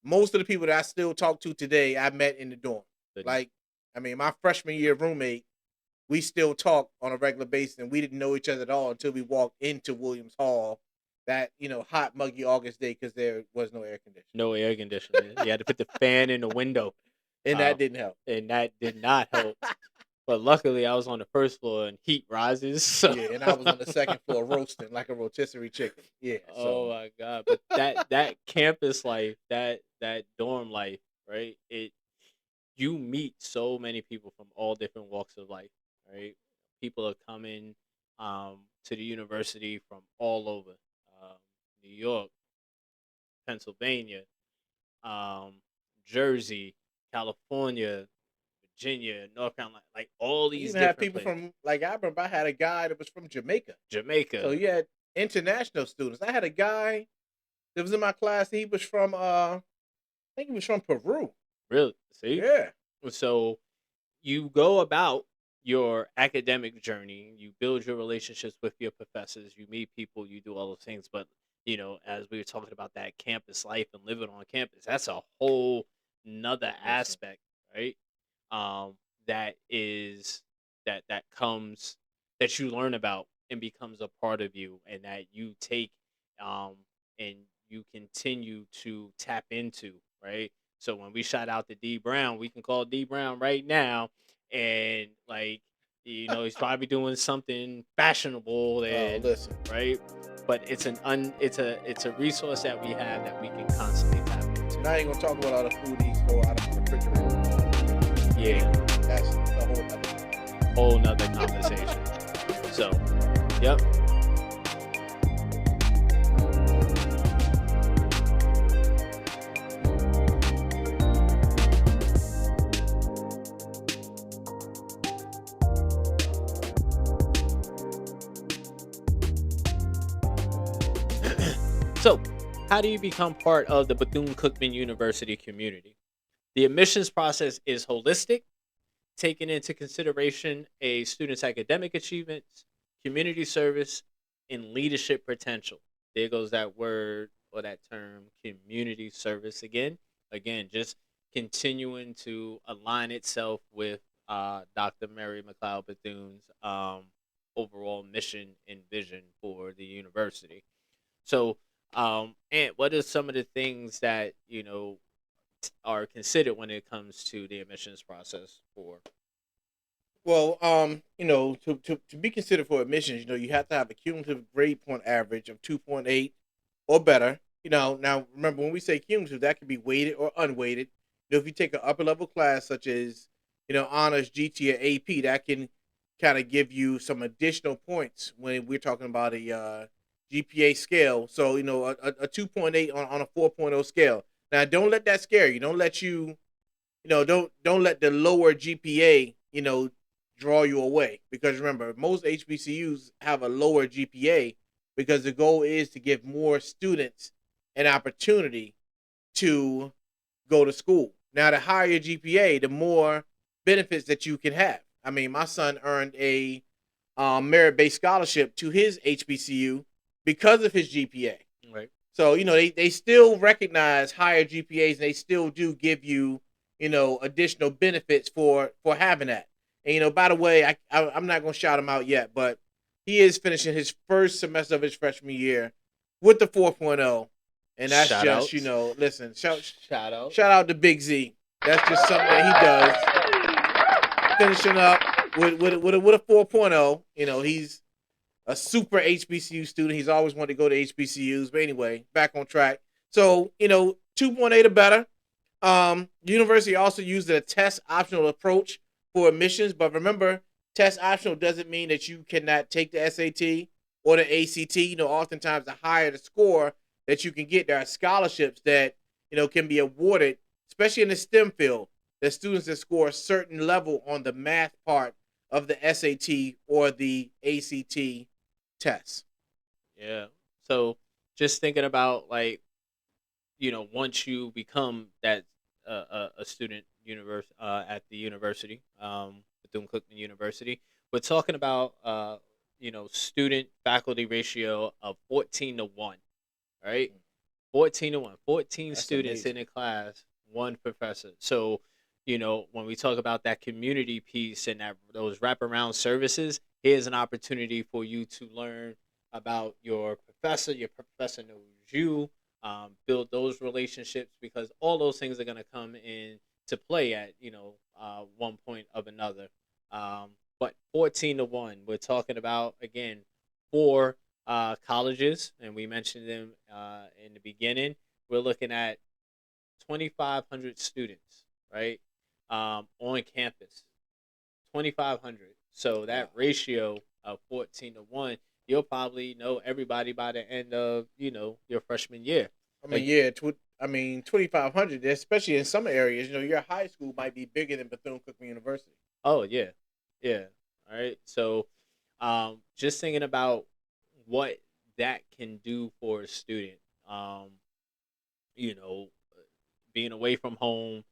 most of the people that I still talk to today, I met in the dorm. goodness. Like, I mean, my freshman year roommate, we still talk on a regular basis, and we didn't know each other at all until we walked into Williams Hall that hot, muggy August day because there was no air conditioning, No air conditioning. You had to put the fan in the window, and uh, that didn't help. and that did not help. But luckily, I was on the first floor and heat rises. So, Yeah, and I was on the second floor roasting like a rotisserie chicken. Yeah, oh so my god! But that campus life, that dorm life, right? You meet so many people from all different walks of life, right? People are coming to the university from all over, um, New York, Pennsylvania, um, Jersey, California, Virginia, North Carolina, like all we these even had different people places. from like I remember I had a guy that was from Jamaica. So Jamaica, you had international students. I had a guy that was in my class. He was from I think he was from Peru. really? See, Yeah. so you go about your academic journey, you build your relationships with your professors, you meet people, you do all those things. But as we were talking about that campus life and living on campus, that's a whole nother Listen. aspect, right? um that is that comes, that you learn about and becomes a part of you, and that you take um and you continue to tap into, right? So when we shout out to D Brown, we can call D Brown right now, and like, he's probably doing something fashionable, Oh, and listen. right, but it's a resource that we have that we can constantly tap into. Now you're gonna talk about all the food he stole out of the refrigerator. Yeah, Anyway, that's a whole other. whole nother conversation. So, yep. So, how do you become part of the Bethune-Cookman University community? The admissions process is holistic, taking into consideration a student's academic achievements, community service, and leadership potential. There goes that word or that term, community service again. Again, just continuing to align itself with Dr. Mary McLeod Bethune's overall mission and vision for the university. So, and what are some of the things that are considered when it comes to the admissions process for? Well, to be considered for admissions, you have to have a cumulative grade point average of 2.8 or better. Now remember when we say cumulative, that can be weighted or unweighted. If you take an upper level class such as honors, GT, or AP, that can kind of give you some additional points when we're talking about a GPA scale. So a 2.8 on a 4.0 scale. Now don't let that scare you. Don't let don't let the lower GPA draw you away, because remember most HBCUs have a lower GPA because the goal is to give more students an opportunity to go to school. Now, the higher your GPA, the more benefits that you can have. I mean, my son earned a merit-based scholarship to his HBCU because of his GPA. Right. So they still recognize higher GPAs, and they still do give you additional benefits for having that. And by the way, I'm not gonna shout him out yet, but he is finishing his first semester of his freshman year with the 4.0, and that's Shout just outs. listen, Shout out. shout out to Big Z. That's just something that he does, finishing up with a 4.0. He's a super HBCU student. He's always wanted to go to HBCUs. But anyway, back on track. So, 2.8 or better. University also used a test optional approach for admissions. But remember, test optional doesn't mean that you cannot take the SAT or the ACT. Oftentimes the higher the score that you can get, there are scholarships that, can be awarded, especially in the STEM field, that students that score a certain level on the math part of the SAT or the ACT tests. Yeah. So just thinking about, like, once you become a student at the university, Bethune-Cookman University. We're talking about student faculty ratio of 14-1, right? 14-1, 14 That's students in amazing. a class, one professor. So, when we talk about that community piece and those wraparound services, here's an opportunity for you to learn about your professor. Your professor knows you. Build those relationships, because all those things are going to come in to play at one point of another. But 14-1, we're talking about, again, four colleges, and we mentioned them in the beginning. We're looking at 2,500 students, right, on campus. 2,500. So that Wow. ratio of 14-1, you'll probably know everybody by the end of your freshman year. I mean, Like, yeah. 2,500, especially in some areas. Your high school might be bigger than Bethune-Cookman University. oh yeah, yeah. All right. So, just thinking about what that can do for a student. Um, you know, being away from home,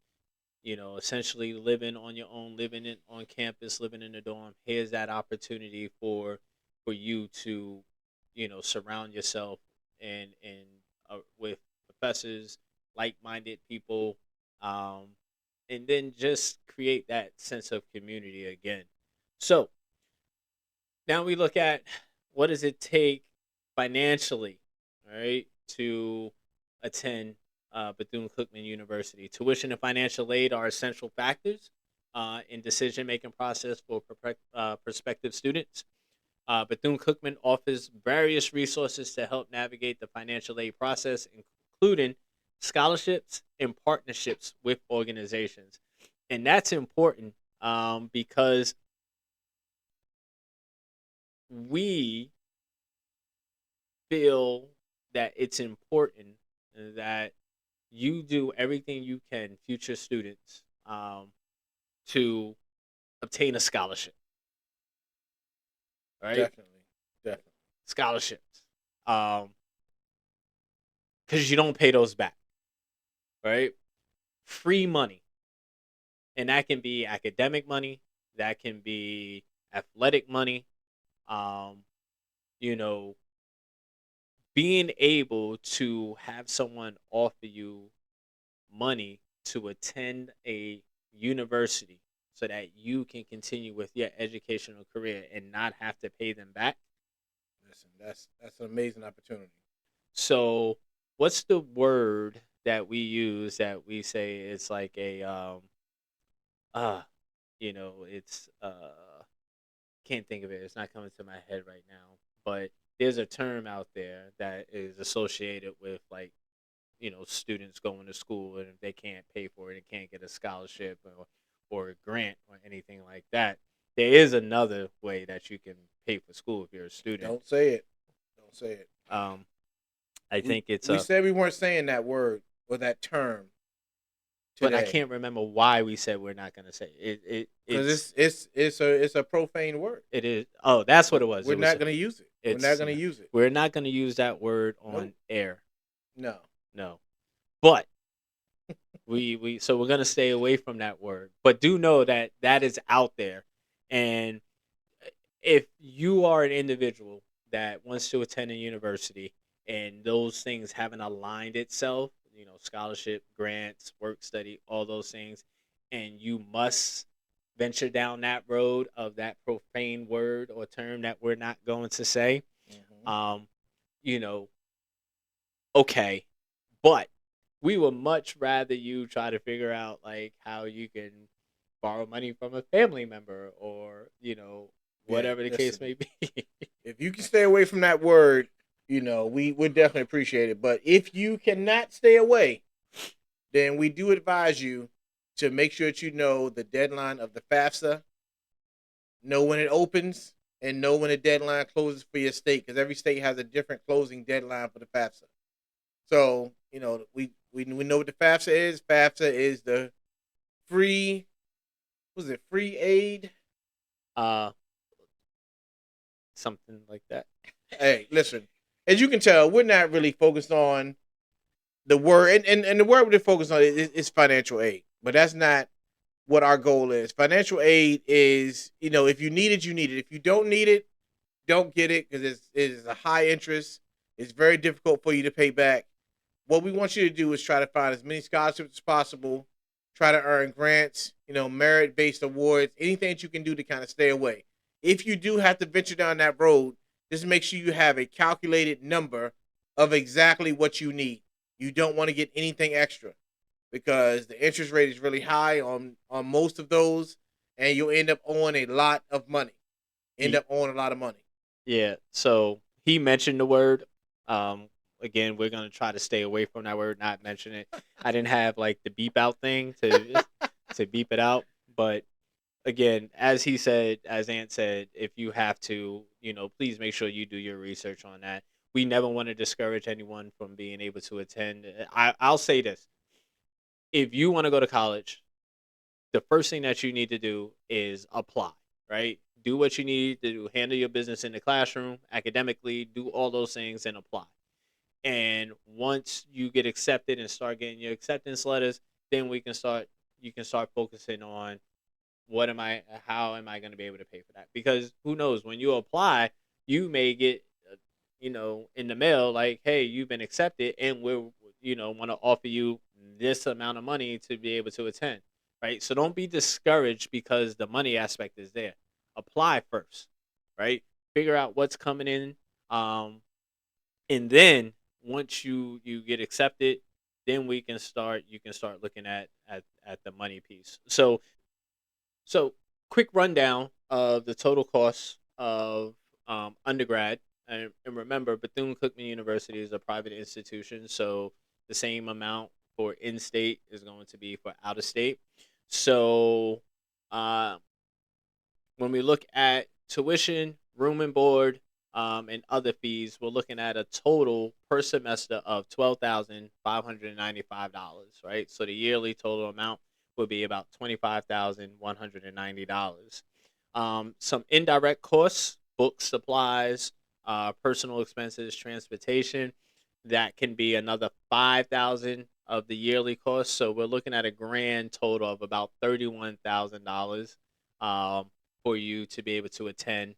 essentially living on your own, on campus, living in a dorm. Here's that opportunity for you to, surround yourself and with professors, like-minded people, um, and then just create that sense of community again. So now we look at, what does it take financially, all right, to attend Bethune Cookman University. Tuition and financial aid are essential factors in decision making process for prospective students. Bethune Cookman offers various resources to help navigate the financial aid process, including scholarships and partnerships with organizations. And that's important, because we feel that it's important that you do everything you can, future students, to obtain a scholarship, right? Definitely, definitely. Scholarships, because you don't pay those back, right? Free money, and that can be academic money, that can be athletic money. Um, you know, being able to have someone offer you money to attend a university so that you can continue with your educational career and not have to pay them back. Listen, that's an amazing opportunity. So, what's the word that we use that we say it's like a uh it's can't think of it. It's not coming to my head right now. But there's a term out there that is associated with, like, students going to school, and if they can't pay for it and can't get a scholarship or a grant or anything like that, there is another way that you can pay for school if you're a student. Don't say it. Don't say it. Um, I We think it's we a, said we weren't saying that word or that term but I today can't remember why we said we're not going to say it. because It's it's a profane word. it is. Oh, that's what We're, it was. we're It was. not going to use it. We're not It's going to use it. we're not going to use that word on Nope. air. No. No, but we so we're going to stay away from that word. But do know that that is out there, and if you are an individual that wants to attend a university and those things haven't aligned itself, scholarship, grants, work study, all those things, and you must venture down that road of that profane word or term that we're not going to say, Hmm. um, you know, okay, but we would much rather you try to figure out, like, how you can borrow money from a family member, or Yeah. whatever the case Listen, may be. if you can stay away from that word, we would definitely appreciate it. But if you cannot stay away, then we do advise you to make sure that you know the deadline of the FAFSA, know when it opens, and know when the deadline closes for your state, because every state has a different closing deadline for the FAFSA. So, we know what the FAFSA is. FAFSA is the free, was it free aid? uh Something like that. Hey, listen, as you can tell, we're not really focused on the word and the word we focus on is financial aid, but that's not what our goal is. Financial aid is, if you need it, you need it. If you don't need it, don't get it because it is a high interest. It's very difficult for you to pay back. What we want you to do is try to find as many scholarships as possible. Try to earn grants, merit based awards, anything that you can do to kind of stay away. If you do have to venture down that road, just make sure you have a calculated number of exactly what you need. You don't want to get anything extra because the interest rate is really high on most of those, and you'll end up owing a lot of money. End Ye- up owing a lot of money. Yeah. So he mentioned the word. Um, Again, we're gonna try to stay away from that word, not mention it. I didn't have like the beep out thing to beep it out, but again, as he said, as Ant said, if you have to, please make sure you do your research on that. We never want to discourage anyone from being able to attend. I'll say this: if you want to go to college, the first thing that you need to do is apply. Right? Do what you need to do. Handle your business in the classroom, academically. Do all those things and apply. And once you get accepted and start getting your acceptance letters, then we can start. You can start focusing on what am I how am I going to be able to pay for that, because who knows, when you apply you may get in the mail like, hey, you've been accepted and we're want to offer you this amount of money to be able to attend, right? So don't be discouraged because the money aspect is there. Apply first, right? Figure out what's coming in, um and then once you get accepted, then we can start you can start looking at the money piece. So, quick rundown of the total cost of undergrad. And remember, Bethune Cookman University is a private institution, so the same amount for in state is going to be for out of state. So, uh, when we look at tuition, room and board, and other fees, we're looking at a total per semester of $12,595. Right, so the yearly total amount would be about $25,190. Some indirect costs: books, supplies, personal expenses, transportation. That can be another 5,000 of the yearly cost. So we're looking at a grand total of about $31,000. For you to be able to attend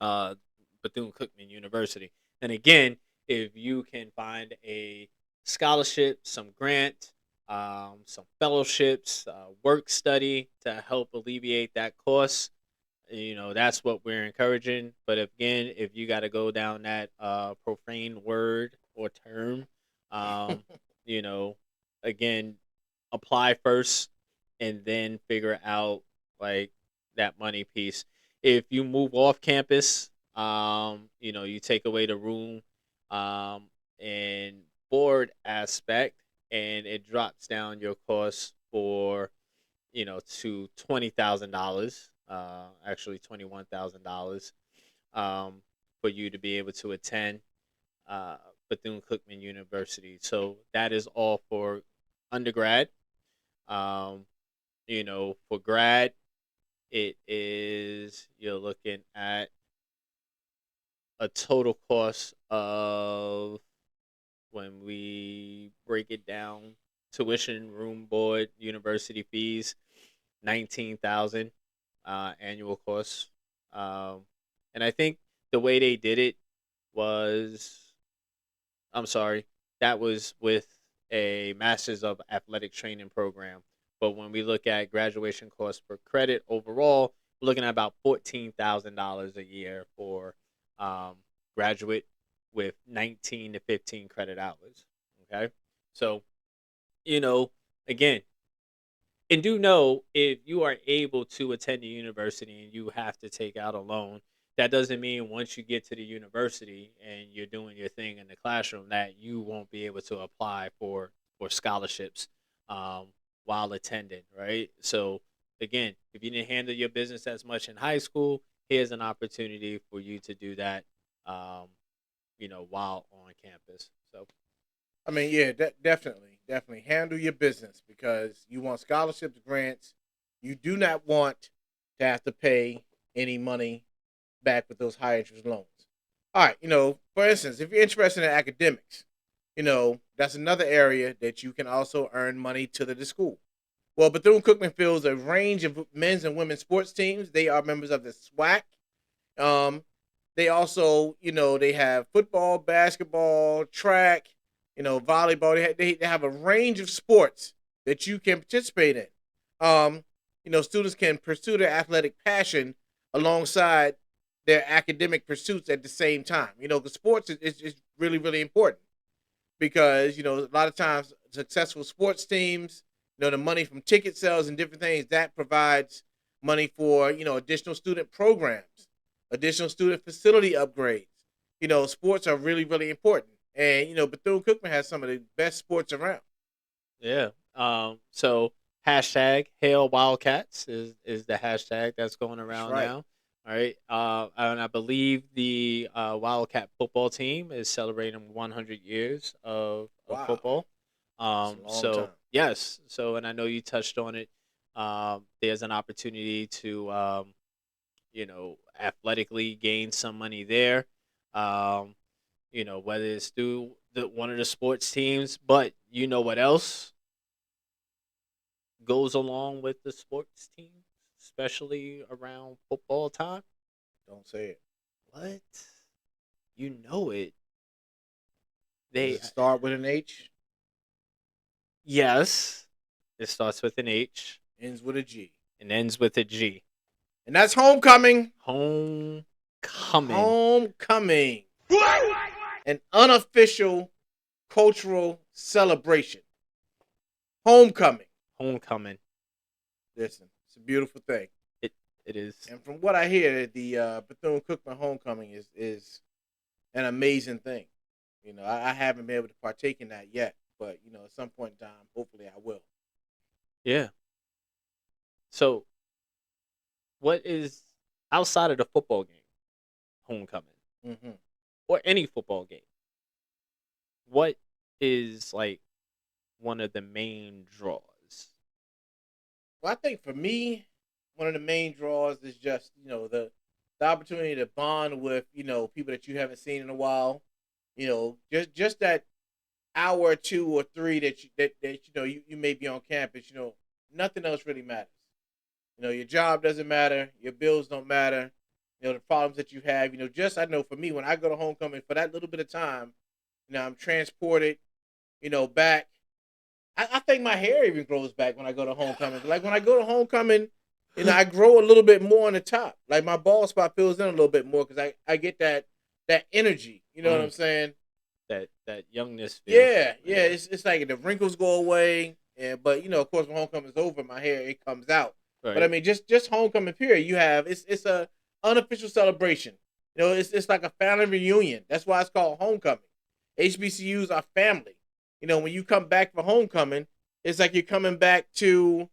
uh, Bethune Cookman University. And again, if you can find a scholarship, some grant, some fellowships, work study to help alleviate that cost, that's what we're encouraging. But again, if you got to go down that profane word or term, um, you know, again, apply first and then figure out like that money piece. If you move off campus, you take away the room um, and board aspect, and it drops down your cost for to $20,000, actually $21,000, for you to be able to attend uh, Bethune Cookman University. So that is all for undergrad. Um, for grad, it is you're looking at a total cost of, when we break it down, tuition, room, board, university fees, 19,000 annual costs. Um, and I think the way they did it was, I'm sorry, that was with a Masters of Athletic Training program. But when we look at graduation costs per credit overall, we're looking at about $14,000 a year for um, graduate with 19 to 15 credit hours. Okay. So, you know, again, and do know, if you are able to attend a university and you have to take out a loan, that doesn't mean once you get to the university and you're doing your thing in the classroom that you won't be able to apply for scholarships um, while attending, right? So again, if you didn't handle your business as much in high school, here's an opportunity for you to do that, um, while on campus. So I mean, yeah, definitely handle your business because you want scholarships, grants. You do not want to have to pay any money back with those high interest loans. All right, for instance, if you're interested in academics, that's another area that you can also earn money to the school. Well, Bethune-Cookman fields a range of men's and women's sports teams. They are members of the SWAC. They also, they have football, basketball, track, volleyball. They have a range of sports that you can participate in. Um, students can pursue their athletic passion alongside their academic pursuits at the same time. Because sports is really, really important because, a lot of times successful sports teams, the money from ticket sales and different things that provides money for, additional student programs, additional student facility upgrades. Sports are really, really important. And, Bethune Cookman has some of the best sports around. Yeah. So hashtag Hail Wildcats is the hashtag that's going That's around right. now. All right. And I believe the Wildcat football team is celebrating 100 years of Wow. football. That's a long So time. yes. So and I know you touched on it. There's an opportunity to athletically gain some money there. Um, whether it's through one of the sports teams, but you know what else goes along with the sports team, especially around football time? Don't say it. What? You know it. Does They it start with an H? Yes, it starts with an H Ends with a G. and ends with a G. And that's homecoming. Homecoming. Homecoming. An unofficial cultural celebration. Homecoming. Homecoming. Listen, it's a beautiful thing. It it is. And from what I hear, the Bethune Cookman homecoming is an amazing thing. I haven't been able to partake in that yet, but at some point in time, hopefully, I will. Yeah. So, what is outside of the football game, homecoming, Mm-hmm. or any football game? What is like one of the main draws? Well, I think for me, one of the main draws is just the opportunity to bond with people that you haven't seen in a while. Just that hour or two or three that you may be on campus. Nothing else really matters. Your job doesn't matter, your bills don't matter. The problems that you have. Just I know for me when I go to homecoming for that little bit of time, I'm transported. Back. I think my hair even grows back when I go to homecoming. Like when I go to homecoming, I grow a little bit more on the top. Like my bald spot fills in a little bit more because I get that energy. You know what I'm Mm, saying? that youngness feel. Yeah. Yeah. It's like the wrinkles go away, and but of course when homecoming's over, my hair it comes out. But I Right. mean, just homecoming period, you have it's a unofficial celebration. It's like a family reunion. That's why it's called homecoming. HBCUs are family. When you come back for homecoming, it's like you're coming back to,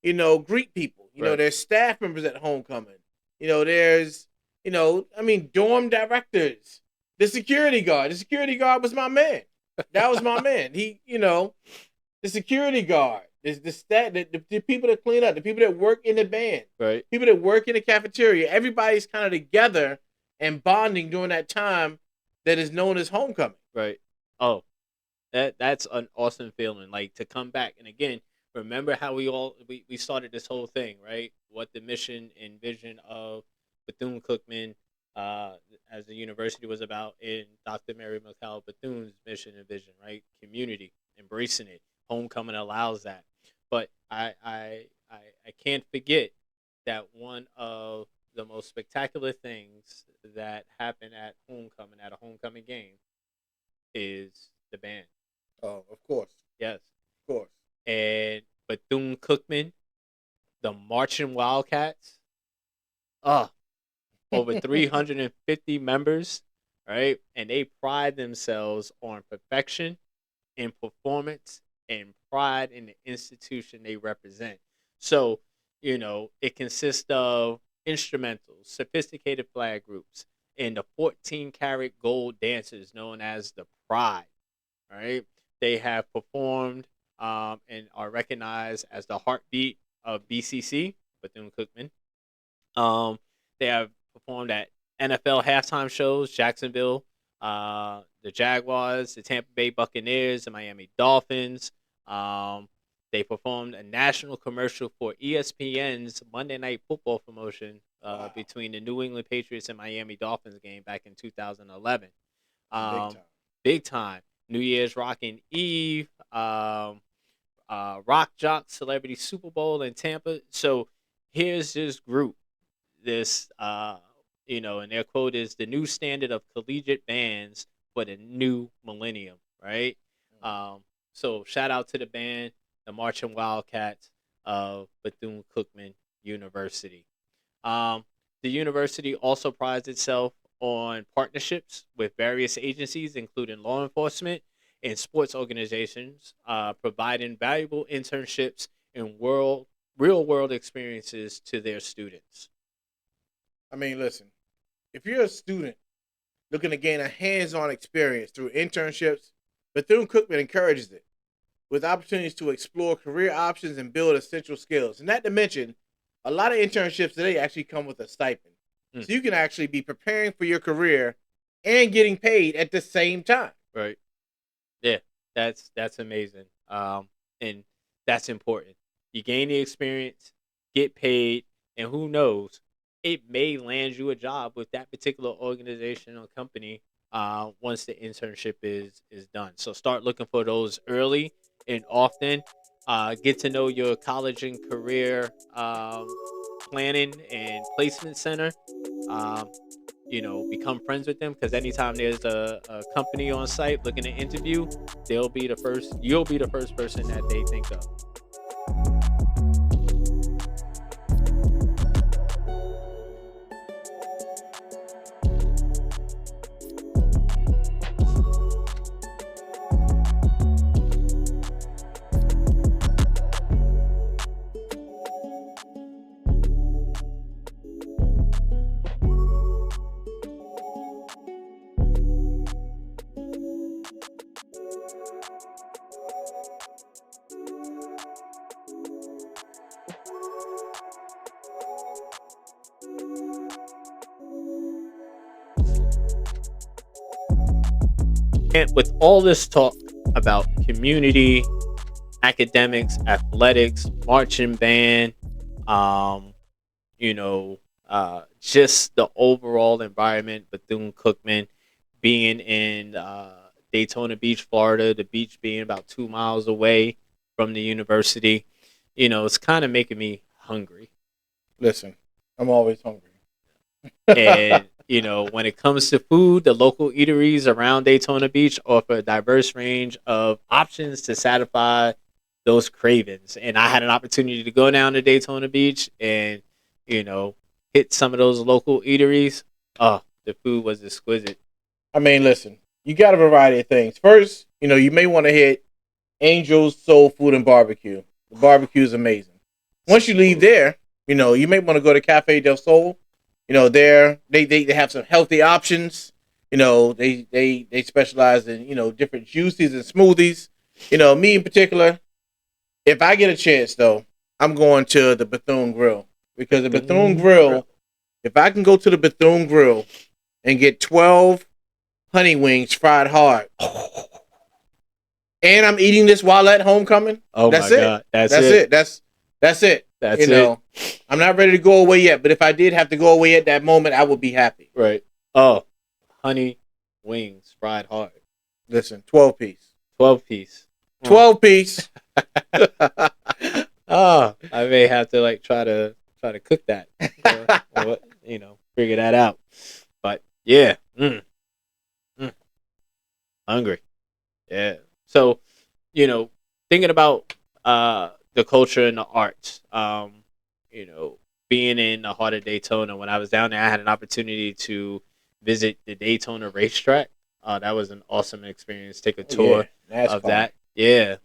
greet people. Right. There's staff members at homecoming. There's, I mean, dorm directors, the security guard. The security guard was my man. That was my man. He, the security guard, the stat, the people that clean up, the people that work in the band, Right. people that work in the cafeteria. Everybody's kind of together and bonding during that time that is known as homecoming. Right. Oh, that's an awesome feeling. Like to come back and again, remember how we started this whole thing, right? What the mission and vision of Bethune Cookman as a university was about in Dr. Mary McCall Bethune's mission and vision, right? Community, embracing it. Homecoming allows that. But I can't forget that one of the most spectacular things that happen at a homecoming game is the band. Oh, of course, Yes. of course. And Bethune Cookman, the Marching Wildcats, uh, over 350 members, right? And they pride themselves on perfection in performance and pride in the institution they represent. So, it consists of instrumentals, sophisticated flag groups, and the 14 karat gold dancers known as the Pride. Right? They have performed and are recognized as the heartbeat of BCC, Bethune Cookman. Um, they have performed at NFL halftime shows, Jacksonville, the Jaguars, the Tampa Bay Buccaneers, the Miami Dolphins. Um, they performed a national commercial for ESPN's Monday Night Football promotion Wow. between the New England Patriots and Miami Dolphins game back in 2011. Big Um, time. big time. New Year's Rockin' Eve, Rock Jock Celebrity Super Bowl in Tampa. So here's this group, this and their quote is the new standard of collegiate bands for the new millennium, right? Mm. Um, so shout out to the band, the Marching Wildcats of Bethune-Cookman University. Um, the university also prides itself on partnerships with various agencies, including law enforcement and sports organizations, providing valuable internships and real world experiences to their students. I mean, listen, if you're a student looking to gain a hands-on experience through internships, Bethune-Cookman encourages it with opportunities to explore career options and build essential skills. And not to mention, a lot of internships today actually come with a stipend. Mm, So you can actually be preparing for your career and getting paid at the same time. right. Yeah, that's amazing. And that's important. You gain the experience, get paid, and who knows, it may land you a job with that particular organization or company once the internship is done. So start looking for those early and often. Get to know your college and career planning and placement center. Um, become friends with them because anytime there's a company on site looking to interview, you'll be the first person that they think of. And with all this talk about community, academics, athletics, marching band, um, you know, just the overall environment, Bethune Cookman being in Daytona Beach, Florida, the beach being about 2 miles away from the university, it's kind of making me hungry. Listen, I'm always hungry. And when it comes to food, the local eateries around Daytona Beach offer a diverse range of options to satisfy those cravings. And I had an opportunity to go down to Daytona Beach and you know hit some of those local eateries. Oh, the food was exquisite. I mean, listen, you got a variety of things. First, you may want to hit Angel's Soul Food and Barbecue. The barbecue is amazing. Once you leave there, you may want to go to Cafe del Sol. There they have some healthy options. They specialize in different juices and smoothies. Me in particular, if I get a chance though, I'm going to the Bethune Grill because the Bethune Bethune Grill. Grill. If I can go to the Bethune Grill and get 12 honey wings fried hard, and I'm eating this while at homecoming. Oh That's my it. god, that's That's it. it. That's it. That's it. I'm not ready to go away yet, but if I did have to go away at that moment, I would be happy. Right. Oh, honey wings fried hard. Listen, 12 piece. 12 piece. 12 piece. Oh, I may have to try to cook that, or figure that out. But yeah, mm, hungry. Yeah. So, thinking about the culture and the arts. You know, being in the heart of Daytona, when I was down there, I had an opportunity to visit the Daytona racetrack. That was an awesome experience. Take a Oh, yeah, tour of NASCAR. that. Yeah.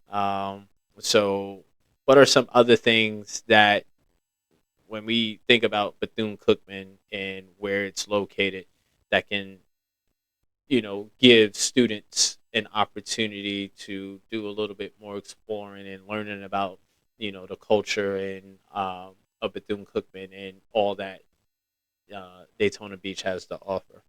So, what are some other things that when we think about Bethune Cookman and where it's located that can give students an opportunity to do a little bit more exploring and learning about the culture and of Bethune Cookman and all that Daytona Beach has to offer.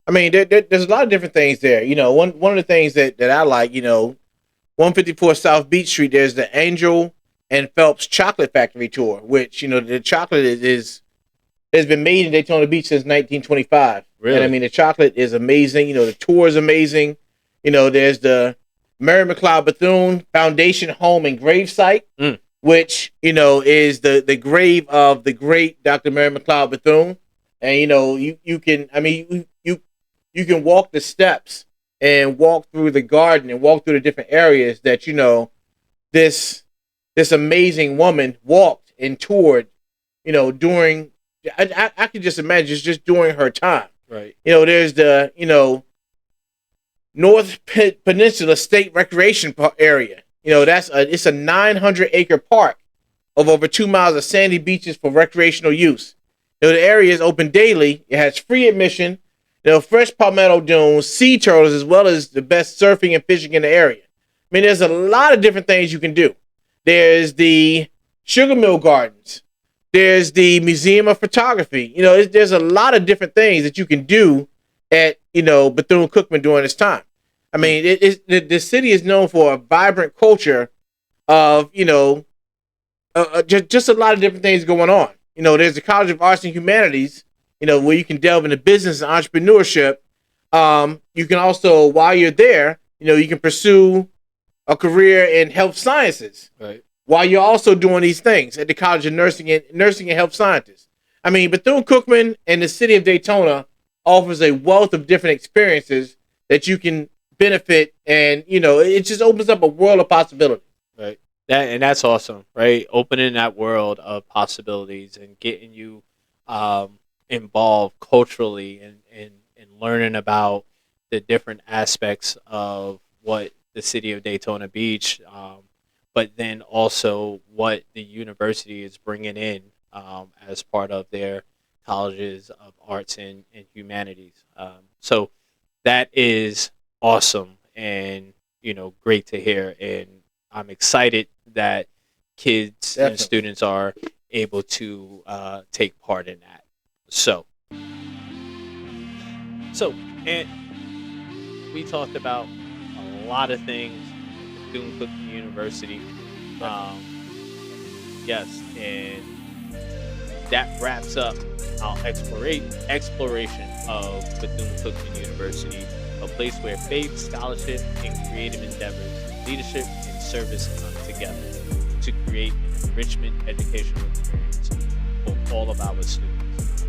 I mean, there's a lot of different things there. One of the things that I like, 154 South Beach Street. There's the Angel and Phelps Chocolate Factory tour, which the chocolate is has been made in Daytona Beach since 1925. And I Really? mean, the chocolate is amazing. The tour is amazing. There's the Mary McLeod Bethune Foundation Home and Grave Site, Mm. which is the grave of the great Dr. Mary McLeod Bethune. And you can, I mean, you can walk the steps and walk through the garden and walk through the different areas that this this amazing woman walked and toured. During I can just imagine just during her time. Right. There's the North Peninsula State Recreation Area. It's a 900-acre park of over 2 miles of sandy beaches for recreational use. The area is open daily. It has free admission. Fresh palmetto dunes, sea turtles, as well as the best surfing and fishing in the area. I mean, there's a lot of different things you can do. There's the Sugar Mill Gardens. There's the Museum of Photography. There's a lot of different things that you can do at Bethune-Cookman during this time. I mean, the city is known for a vibrant culture of just a lot of different things going on. There's the College of Arts and Humanities, where you can delve into business and entrepreneurship. You can also, while you're there, you can pursue a career in health sciences. Right. While you're also doing these things at the College of Nursing and Health Sciences. I mean, Bethune-Cookman and the city of Daytona offers a wealth of different experiences that you can benefit, and it just opens up a world of possibilities. Right. That's awesome, right? Opening that world of possibilities and getting you involved culturally and learning about the different aspects of what the city of Daytona Beach, but then also what the university is bringing in as part of their colleges of arts and humanities. So that is awesome and great to hear, and I'm excited that kids and Definitely. students are able to take part in that. So and we talked about a lot of things at Bethune-Cookman University. Um, yes, and that wraps up our exploration of Bethune-Cookman University, a place where faith, scholarship, and creative endeavors, leadership, and service come together to create an enrichment educational experience for all of our students.